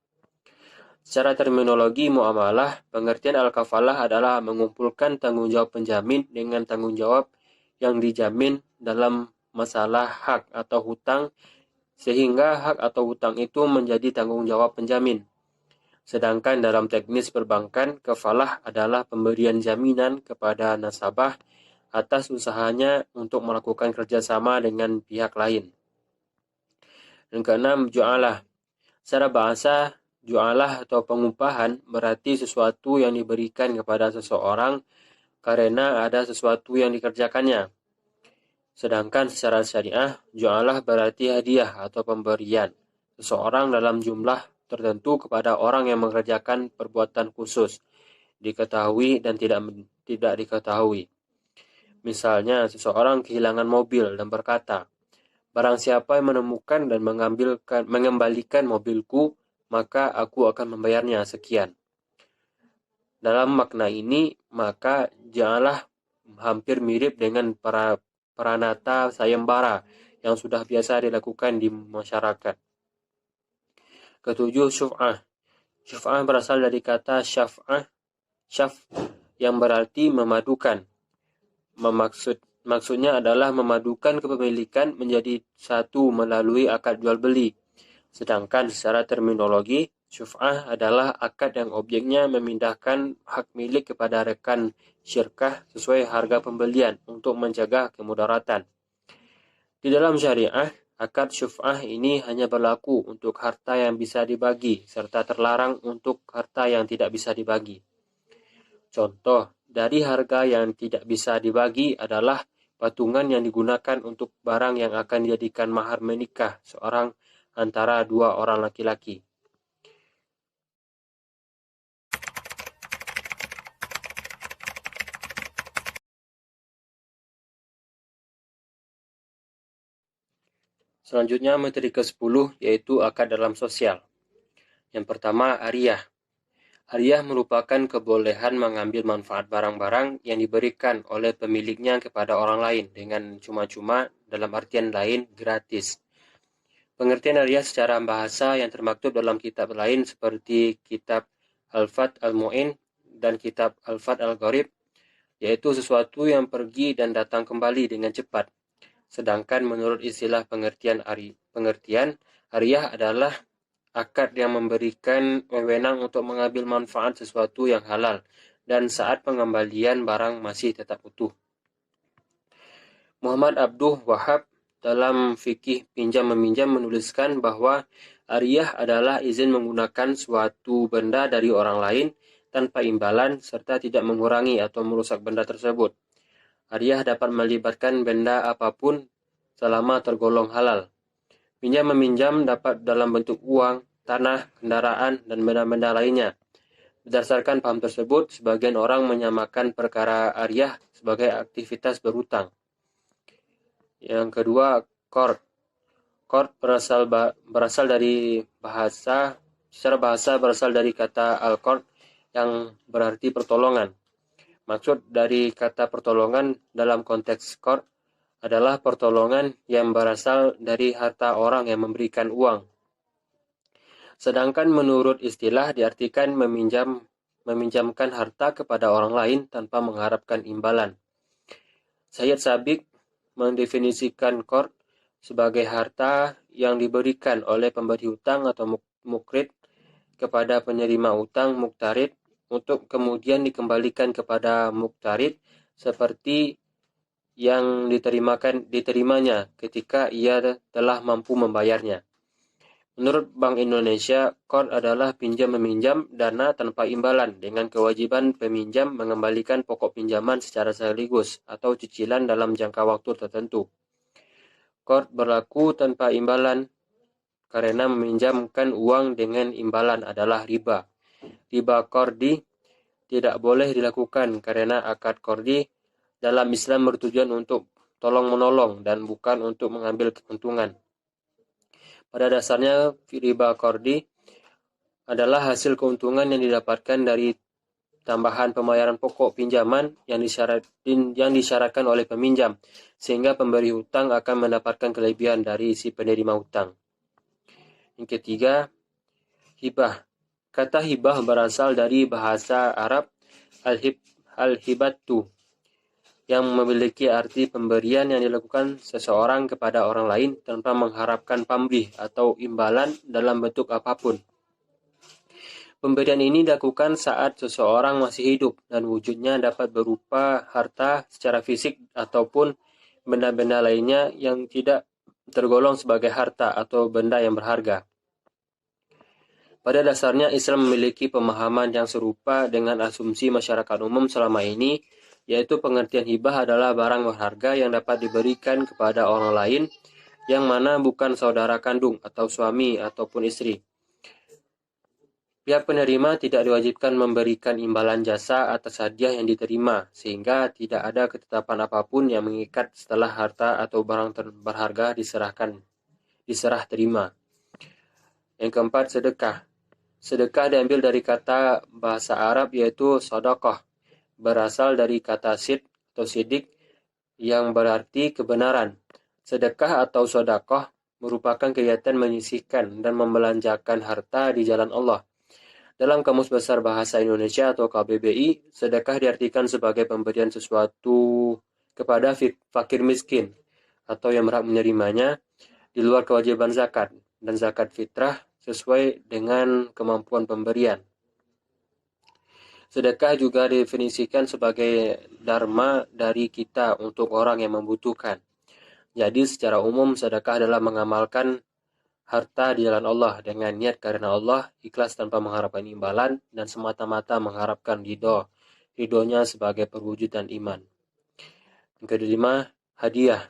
Secara terminologi muamalah, pengertian al-kafalah adalah mengumpulkan tanggung jawab penjamin dengan tanggung jawab yang dijamin dalam masalah hak atau hutang, sehingga hak atau hutang itu menjadi tanggung jawab penjamin. Sedangkan dalam teknis perbankan, kafalah adalah pemberian jaminan kepada nasabah atas usahanya untuk melakukan kerjasama dengan pihak lain. Dan keenam, ju'alah. Secara bahasa, ju'alah atau pengupahan berarti sesuatu yang diberikan kepada seseorang karena ada sesuatu yang dikerjakannya. Sedangkan secara syariah, ju'alah berarti hadiah atau pemberian seseorang dalam jumlah tertentu kepada orang yang mengerjakan perbuatan khusus, diketahui dan tidak diketahui. Misalnya, seseorang kehilangan mobil dan berkata, "Barang siapa yang menemukan dan mengembalikan mobilku, maka aku akan membayarnya sekian." Dalam makna ini, maka janganlah hampir mirip dengan pranata sayembara yang sudah biasa dilakukan di masyarakat. Ketujuh, syuf'ah. Syuf'ah berasal dari kata syaf'ah, syaf, yang berarti memadukan. Maksudnya adalah memadukan kepemilikan menjadi satu melalui akad jual beli. Sedangkan secara terminologi, syuf'ah adalah akad yang objeknya memindahkan hak milik kepada rekan syirkah sesuai harga pembelian untuk mencegah kemudaratan. Di dalam syariah, akad syuf'ah ini hanya berlaku untuk harta yang bisa dibagi, serta terlarang untuk harta yang tidak bisa dibagi. Contoh dari harga yang tidak bisa dibagi adalah patungan yang digunakan untuk barang yang akan dijadikan mahar menikah seorang antara dua orang laki-laki. Selanjutnya materi ke-10 yaitu akad dalam sosial. Yang pertama, ariyah. Ariyah merupakan kebolehan mengambil manfaat barang-barang yang diberikan oleh pemiliknya kepada orang lain dengan cuma-cuma, dalam artian lain gratis. Pengertian ariyah secara bahasa yang termaktub dalam kitab lain seperti kitab Al-Fath Al-Mu'in dan kitab Al-Fath Al-Gharib, yaitu sesuatu yang pergi dan datang kembali dengan cepat. Sedangkan menurut istilah pengertian ariyah adalah akad yang memberikan wewenang untuk mengambil manfaat sesuatu yang halal dan saat pengembalian barang masih tetap utuh. Muhammad Abduh Wahab dalam fikih pinjam-meminjam menuliskan bahwa ariyah adalah izin menggunakan suatu benda dari orang lain tanpa imbalan serta tidak mengurangi atau merusak benda tersebut. Ariyah dapat melibatkan benda apapun selama tergolong halal. Pinjam-meminjam dapat dalam bentuk uang, tanah, kendaraan, dan benda-benda lainnya. Berdasarkan paham tersebut, sebagian orang menyamakan perkara ariyah sebagai aktivitas berhutang. Yang kedua, qard. Qard berasal dari secara bahasa berasal dari kata al-qard yang berarti pertolongan. Maksud dari kata pertolongan dalam konteks qard adalah pertolongan yang berasal dari harta orang yang memberikan uang. Sedangkan menurut istilah diartikan meminjamkan harta kepada orang lain tanpa mengharapkan imbalan. Sayyid Sabiq mendefinisikan qard sebagai harta yang diberikan oleh pemberi hutang atau mukrid kepada penerima utang muktarid untuk kemudian dikembalikan kepada muktarid seperti yang diterimanya ketika ia telah mampu membayarnya. Menurut Bank Indonesia, qard adalah pinjam-meminjam dana tanpa imbalan dengan kewajiban peminjam mengembalikan pokok pinjaman secara sekaligus atau cicilan dalam jangka waktu tertentu. Qard berlaku tanpa imbalan karena meminjamkan uang dengan imbalan adalah riba. Riba qardi tidak boleh dilakukan karena akad qardi dalam Islam bertujuan untuk tolong-menolong dan bukan untuk mengambil keuntungan. Pada dasarnya, riba qardi adalah hasil keuntungan yang didapatkan dari tambahan pembayaran pokok pinjaman yang disyaratkan oleh peminjam, sehingga pemberi hutang akan mendapatkan kelebihan dari si penerima hutang. Yang ketiga, hibah. Kata hibah berasal dari bahasa Arab al-hibatu, yang memiliki arti pemberian yang dilakukan seseorang kepada orang lain tanpa mengharapkan pamrih atau imbalan dalam bentuk apapun. Pemberian ini dilakukan saat seseorang masih hidup dan wujudnya dapat berupa harta secara fisik ataupun benda-benda lainnya yang tidak tergolong sebagai harta atau benda yang berharga. Pada dasarnya Islam memiliki pemahaman yang serupa dengan asumsi masyarakat umum selama ini, yaitu pengertian hibah adalah barang berharga yang dapat diberikan kepada orang lain yang mana bukan saudara kandung atau suami ataupun istri. Pihak penerima tidak diwajibkan memberikan imbalan jasa atas hadiah yang diterima, sehingga tidak ada ketetapan apapun yang mengikat setelah harta atau barang berharga diserah terima. Yang keempat, sedekah. Sedekah diambil dari kata bahasa Arab yaitu sodakoh, berasal dari kata sid atau sidik yang berarti kebenaran. Sedekah atau sodakoh merupakan kegiatan menyisihkan dan membelanjakan harta di jalan Allah. Dalam Kamus Besar Bahasa Indonesia atau KBBI, sedekah diartikan sebagai pemberian sesuatu kepada fakir miskin atau yang berhak menerimanya di luar kewajiban zakat dan zakat fitrah sesuai dengan kemampuan pemberian. Sedekah juga definisikan sebagai dharma dari kita untuk orang yang membutuhkan. Jadi secara umum sedekah adalah mengamalkan harta di jalan Allah dengan niat karena Allah, ikhlas tanpa mengharapkan imbalan, dan semata-mata mengharapkan ridhonya sebagai perwujudan iman. Yang kelima, hadiah.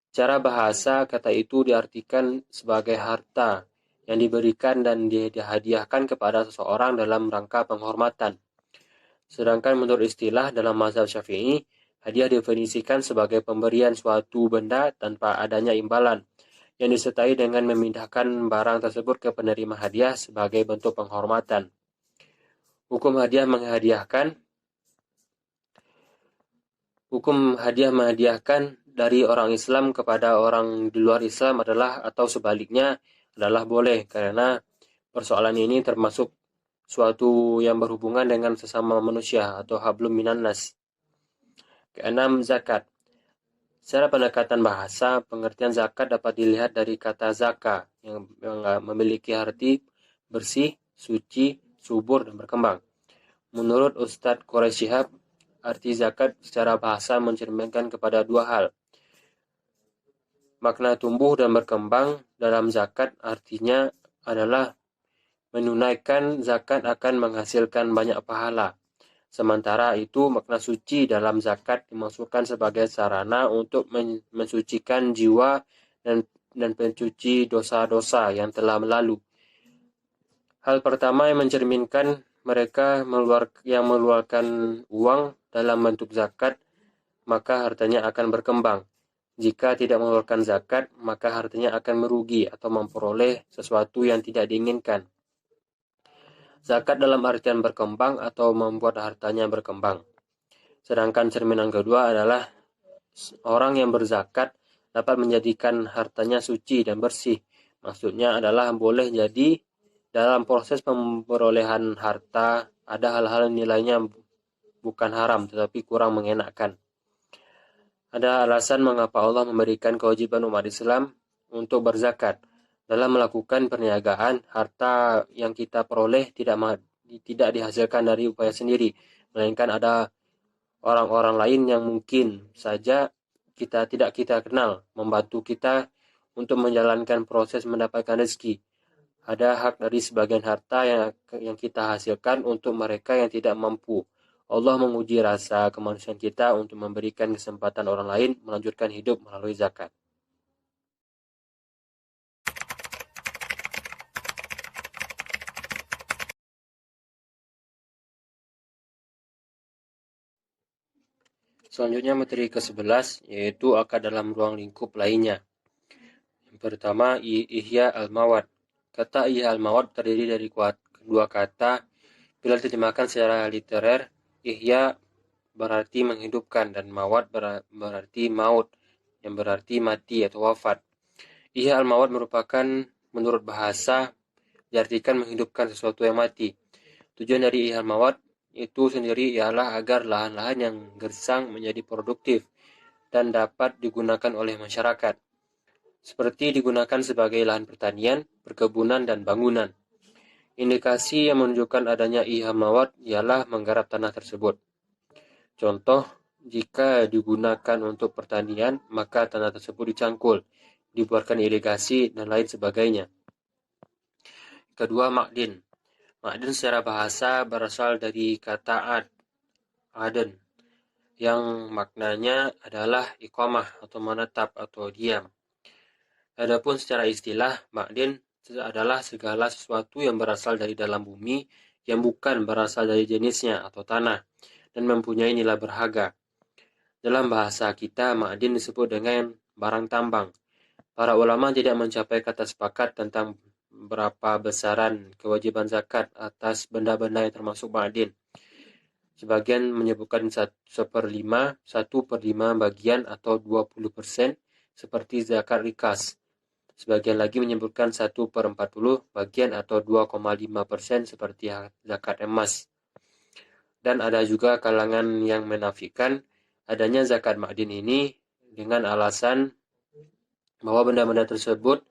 Secara bahasa, kata itu diartikan sebagai harta yang diberikan dan dihadiahkan kepada seseorang dalam rangka penghormatan. Sedangkan menurut istilah dalam mazhab Syafi'i, hadiah definisikan sebagai pemberian suatu benda tanpa adanya imbalan, yang disertai dengan memindahkan barang tersebut ke penerima hadiah sebagai bentuk penghormatan. Hukum hadiah menghadiahkan dari orang Islam kepada orang di luar Islam adalah atau sebaliknya adalah boleh, karena persoalan ini termasuk suatu yang berhubungan dengan sesama manusia atau hablum minan nas. Keenam, zakat. Secara pendekatan bahasa, pengertian zakat dapat dilihat dari kata zaka yang memiliki arti bersih, suci, subur, dan berkembang. Menurut Ustadz Quraisy Shihab, arti zakat secara bahasa mencerminkan kepada dua hal. Makna tumbuh dan berkembang dalam zakat artinya adalah menunaikan zakat akan menghasilkan banyak pahala. Sementara itu, makna suci dalam zakat dimaksudkan sebagai sarana untuk mensucikan jiwa dan pencuci dosa-dosa yang telah lalu. Hal pertama yang mencerminkan mereka yang mengeluarkan uang dalam bentuk zakat, maka hartanya akan berkembang. Jika tidak mengeluarkan zakat, maka hartanya akan merugi atau memperoleh sesuatu yang tidak diinginkan. Zakat dalam artian berkembang atau membuat hartanya berkembang. Sedangkan cerminan kedua adalah orang yang berzakat dapat menjadikan hartanya suci dan bersih. Maksudnya adalah boleh jadi dalam proses perolehan harta ada hal-hal nilainya bukan haram tetapi kurang mengenakan. Ada alasan mengapa Allah memberikan kewajiban umat Islam untuk berzakat. Dalam melakukan perniagaan, harta yang kita peroleh tidak dihasilkan dari upaya sendiri, melainkan ada orang-orang lain yang mungkin saja tidak kita kenal, membantu kita untuk menjalankan proses mendapatkan rezeki. Ada hak dari sebagian harta yang kita hasilkan untuk mereka yang tidak mampu. Allah menguji rasa kemanusiaan kita untuk memberikan kesempatan orang lain melanjutkan hidup melalui zakat. Selanjutnya materi ke-11 yaitu akad dalam ruang lingkup lainnya. Yang pertama, Ihya al-Mawad. Kata Ihya al-Mawad terdiri dari kedua kata. Bila diterjemahkan secara literer, Ihya berarti menghidupkan dan Mawad berarti maut, yang berarti mati atau wafat. Ihya al-Mawad merupakan menurut bahasa diartikan menghidupkan sesuatu yang mati. Tujuan dari Ihya al-Mawad itu sendiri ialah agar lahan-lahan yang gersang menjadi produktif dan dapat digunakan oleh masyarakat, seperti digunakan sebagai lahan pertanian, perkebunan, dan bangunan. Indikasi yang menunjukkan adanya ihmawat ialah menggarap tanah tersebut. Contoh, jika digunakan untuk pertanian, maka tanah tersebut dicangkul, dibuatkan irigasi, dan lain sebagainya. Kedua, makdin. Makdin secara bahasa berasal dari kata aden, yang maknanya adalah iqamah atau menetap atau diam. Adapun secara istilah, makdin adalah segala sesuatu yang berasal dari dalam bumi yang bukan berasal dari jenisnya atau tanah dan mempunyai nilai berharga. Dalam bahasa kita, makdin disebut dengan barang tambang. Para ulama tidak mencapai kata sepakat tentang berapa besaran kewajiban zakat atas benda-benda yang termasuk makdin. Sebagian menyebutkan 1/5 bagian atau 20% seperti zakat rikas. Sebagian lagi menyebutkan 1/40 bagian atau 2,5% seperti zakat emas. Dan ada juga kalangan yang menafikan adanya zakat makdin ini dengan alasan bahwa benda-benda tersebut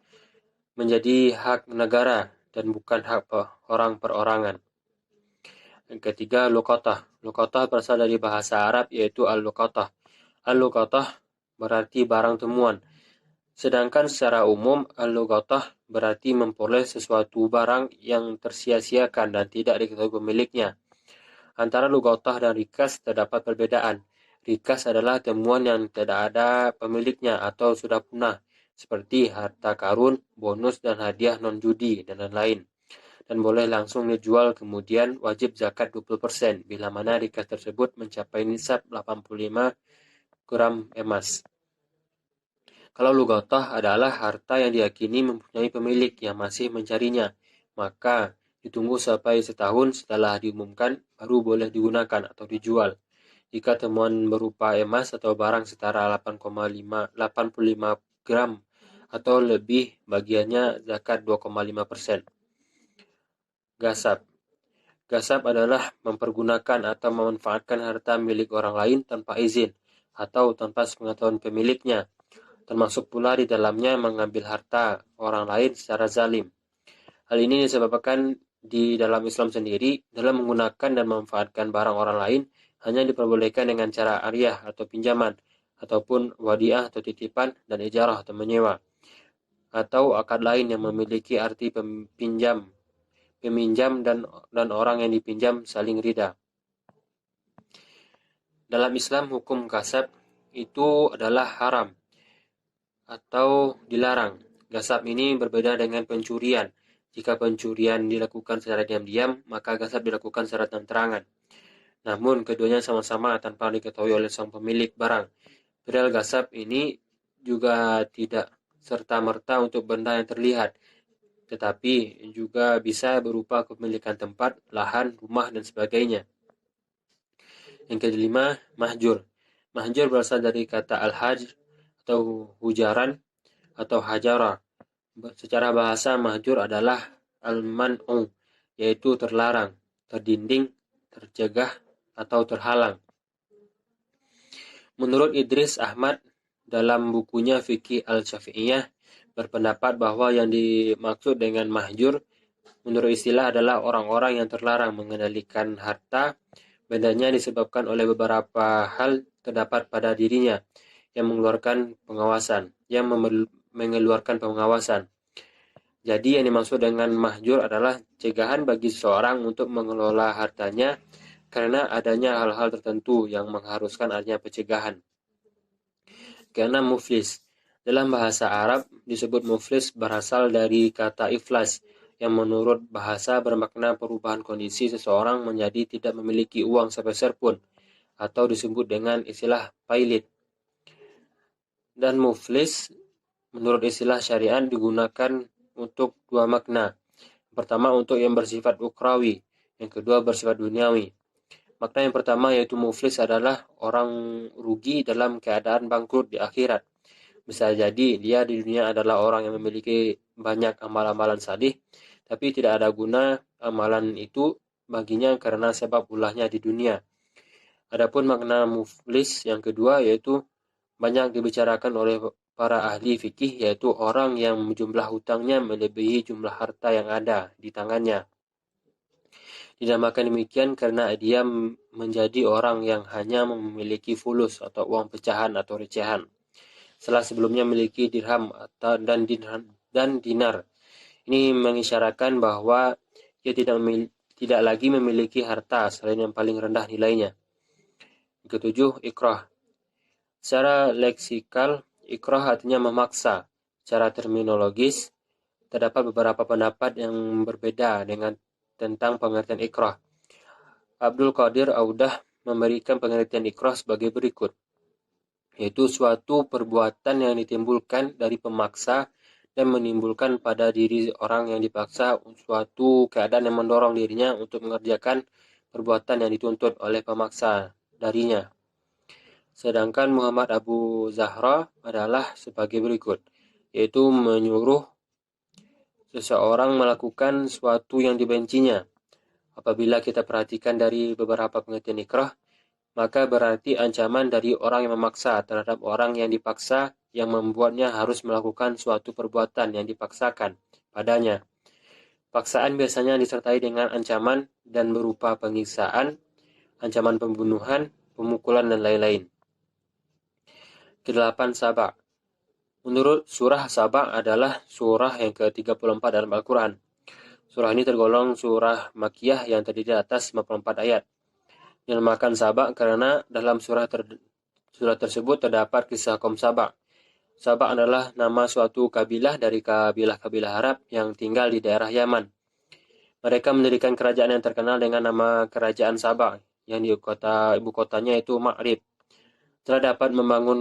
menjadi hak negara dan bukan hak orang perorangan. Yang ketiga, luqatah. Luqatah berasal dari bahasa Arab yaitu al-luqatah. Al-luqatah berarti barang temuan. Sedangkan secara umum, al-luqatah berarti memperoleh sesuatu barang yang tersia-siakan dan tidak diketahui pemiliknya. Antara luqatah dan rikas terdapat perbedaan. Rikas adalah temuan yang tidak ada pemiliknya atau sudah punah, seperti harta karun, bonus, dan hadiah non-judi, dan lain-lain. Dan boleh langsung dijual, kemudian wajib zakat 20% bila mana rikas tersebut mencapai nisab 85 gram emas. Kalau luqatah adalah harta yang diyakini mempunyai pemilik yang masih mencarinya, maka ditunggu sampai setahun setelah diumumkan baru boleh digunakan atau dijual. Jika temuan berupa emas atau barang setara 85 gram atau lebih, bagiannya zakat 2,5%. Gasab. Gasab adalah mempergunakan atau memanfaatkan harta milik orang lain tanpa izin atau tanpa sepengetahuan pemiliknya, termasuk pula di dalamnya mengambil harta orang lain secara zalim. Hal ini disebabkan di dalam Islam sendiri, dalam menggunakan dan memanfaatkan barang orang lain hanya diperbolehkan dengan cara ariyah atau pinjaman, ataupun wadiah atau titipan, dan ijarah atau menyewa, atau akad lain yang memiliki arti peminjam dan orang yang dipinjam saling ridha. Dalam Islam, hukum kasab itu adalah haram atau dilarang. Gasab ini berbeda dengan pencurian. Jika pencurian dilakukan secara diam-diam, maka gasab dilakukan secara terang-terangan. Namun, keduanya sama-sama tanpa diketahui oleh sang pemilik barang. Padahal gasab ini juga tidak serta-merta untuk benda yang terlihat, tetapi juga bisa berupa kepemilikan tempat, lahan, rumah, dan sebagainya. Yang kelima, mahjur. Mahjur berasal dari kata al-hajr atau hujaran atau hajara. Secara bahasa, mahjur adalah al-man'u, yaitu terlarang, terdinding, tercegah, atau terhalang. Menurut Idris Ahmad, dalam bukunya Fiqih al-Syafi'iyah, berpendapat bahwa yang dimaksud dengan mahjur menurut istilah adalah orang-orang yang terlarang mengendalikan harta bendanya disebabkan oleh beberapa hal terdapat pada dirinya yang mengeluarkan pengawasan. Jadi yang dimaksud dengan mahjur adalah cegahan bagi seseorang untuk mengelola hartanya karena adanya hal-hal tertentu yang mengharuskan adanya pencegahan. Karena muflis. Dalam bahasa Arab disebut muflis berasal dari kata iflas yang menurut bahasa bermakna perubahan kondisi seseorang menjadi tidak memiliki uang sepeser pun, atau disebut dengan istilah pailit. Dan muflis menurut istilah syariat digunakan untuk dua makna. Pertama untuk yang bersifat ukrawi, yang kedua bersifat duniawi. Makna yang pertama yaitu muflis adalah orang rugi dalam keadaan bangkrut di akhirat. Bisa jadi dia di dunia adalah orang yang memiliki banyak amal-amalan salih, tapi tidak ada guna amalan itu baginya karena sebab ulahnya di dunia. Adapun makna muflis yang kedua yaitu banyak dibicarakan oleh para ahli fikih, yaitu orang yang jumlah hutangnya melebihi jumlah harta yang ada di tangannya. Dinamakan demikian karena dia menjadi orang yang hanya memiliki fulus atau uang pecahan atau recehan, setelah sebelumnya memiliki dirham dan dinar. Ini mengisyaratkan bahwa dia tidak lagi memiliki harta selain yang paling rendah nilainya. Yang ketujuh, ikrah. Secara leksikal, ikrah artinya memaksa. Secara terminologis, terdapat beberapa pendapat yang berbeda tentang pengertian ikrah. Abdul Qadir Audah memberikan pengertian ikrah sebagai berikut, yaitu suatu perbuatan yang ditimbulkan dari pemaksa dan menimbulkan pada diri orang yang dipaksa suatu keadaan yang mendorong dirinya untuk mengerjakan perbuatan yang dituntut oleh pemaksa darinya. Sedangkan Muhammad Abu Zahra adalah sebagai berikut, yaitu menyuruh seseorang melakukan sesuatu yang dibencinya. Apabila kita perhatikan dari beberapa pengertian ikrah, maka berarti ancaman dari orang yang memaksa terhadap orang yang dipaksa yang membuatnya harus melakukan suatu perbuatan yang dipaksakan padanya. Paksaan biasanya disertai dengan ancaman dan berupa penyiksaan, ancaman pembunuhan, pemukulan, dan lain-lain. Kedelapan, Saba. Menurut surah Saba adalah surah yang ke-34 dalam Al-Quran. Surah ini tergolong surah Makkiyah yang terdiri atas 54 ayat. Dinamakan Saba karena dalam surah tersebut terdapat kisah kaum Saba. Saba adalah nama suatu kabilah dari kabilah-kabilah Arab yang tinggal di daerah Yaman. Mereka mendirikan kerajaan yang terkenal dengan nama Kerajaan Saba, yang ibu kotanya itu Ma'rib. Telah dapat membangun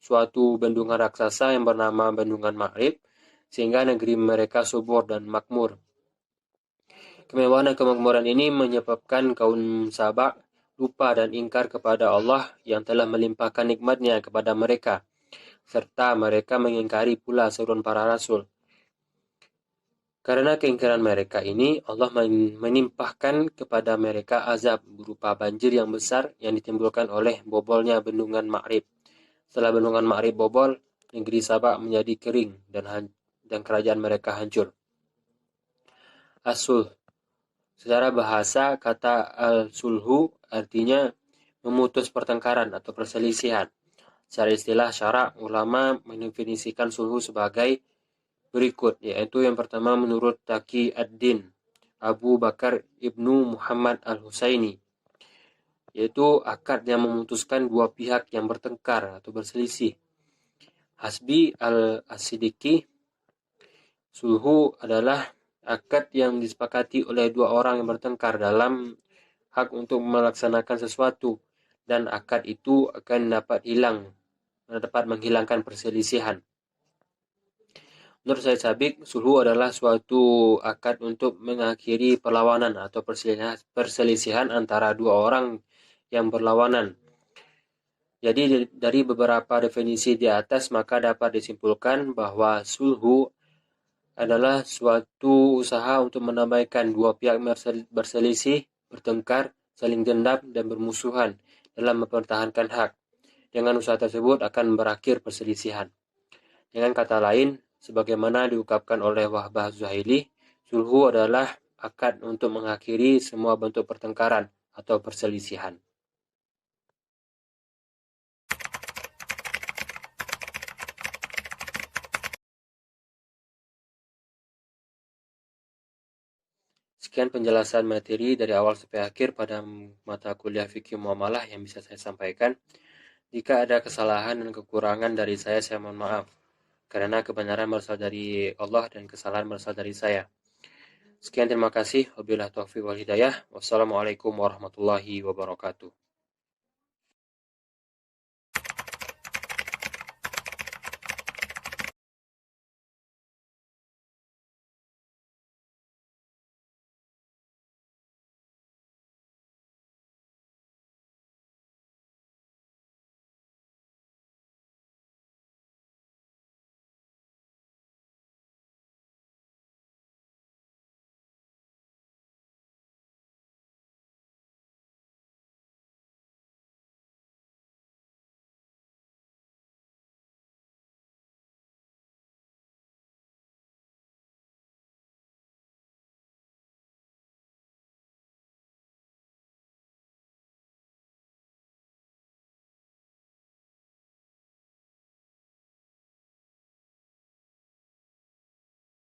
suatu bendungan raksasa yang bernama Bendungan Ma'rib, sehingga negeri mereka subur dan makmur. Kemewahan dan kemakmuran ini menyebabkan kaum Saba lupa dan ingkar kepada Allah yang telah melimpahkan nikmatnya kepada mereka, serta mereka mengingkari pula seruan para rasul. Karena keingkaran mereka ini, Allah menimpahkan kepada mereka azab berupa banjir yang besar yang ditimbulkan oleh bobolnya Bendungan Ma'rib. Setelah Bendungan Ma'rib bobol, negeri Saba menjadi kering dan kerajaan mereka hancur. As-sulh. Secara bahasa, kata al-sulhu artinya memutus pertengkaran atau perselisihan. Secara istilah syara, ulama mendefinisikan sulhu sebagai berikut, yaitu yang pertama menurut Taqi ad-Din Abu Bakar Ibnu Muhammad al-Husaini, yaitu akad yang memutuskan dua pihak yang bertengkar atau berselisih. Hasbi al-Asidiki, sulhu adalah akad yang disepakati oleh dua orang yang bertengkar dalam hak untuk melaksanakan sesuatu, dan akad itu akan dapat menghilangkan perselisihan. Menurut Said Sabiq, sulhu adalah suatu akad untuk mengakhiri perlawanan atau perselisihan antara dua orang yang berlawanan. Jadi dari beberapa definisi di atas maka dapat disimpulkan bahwa sulhu adalah suatu usaha untuk mendamaikan dua pihak berselisih, bertengkar, saling dendam, dan bermusuhan dalam mempertahankan hak. Dengan usaha tersebut akan berakhir perselisihan. Dengan kata lain, sebagaimana diungkapkan oleh Wahbah Zuhaili, sulhu adalah akad untuk mengakhiri semua bentuk pertengkaran atau perselisihan. Sekian penjelasan materi dari awal sampai akhir pada mata kuliah fikih muamalah yang bisa saya sampaikan. Jika ada kesalahan dan kekurangan dari saya mohon maaf. Karena kebenaran berasal dari Allah dan kesalahan berasal dari saya. Sekian, terima kasih. Wabillahi taufiq wal hidayah. Wassalamualaikum warahmatullahi wabarakatuh.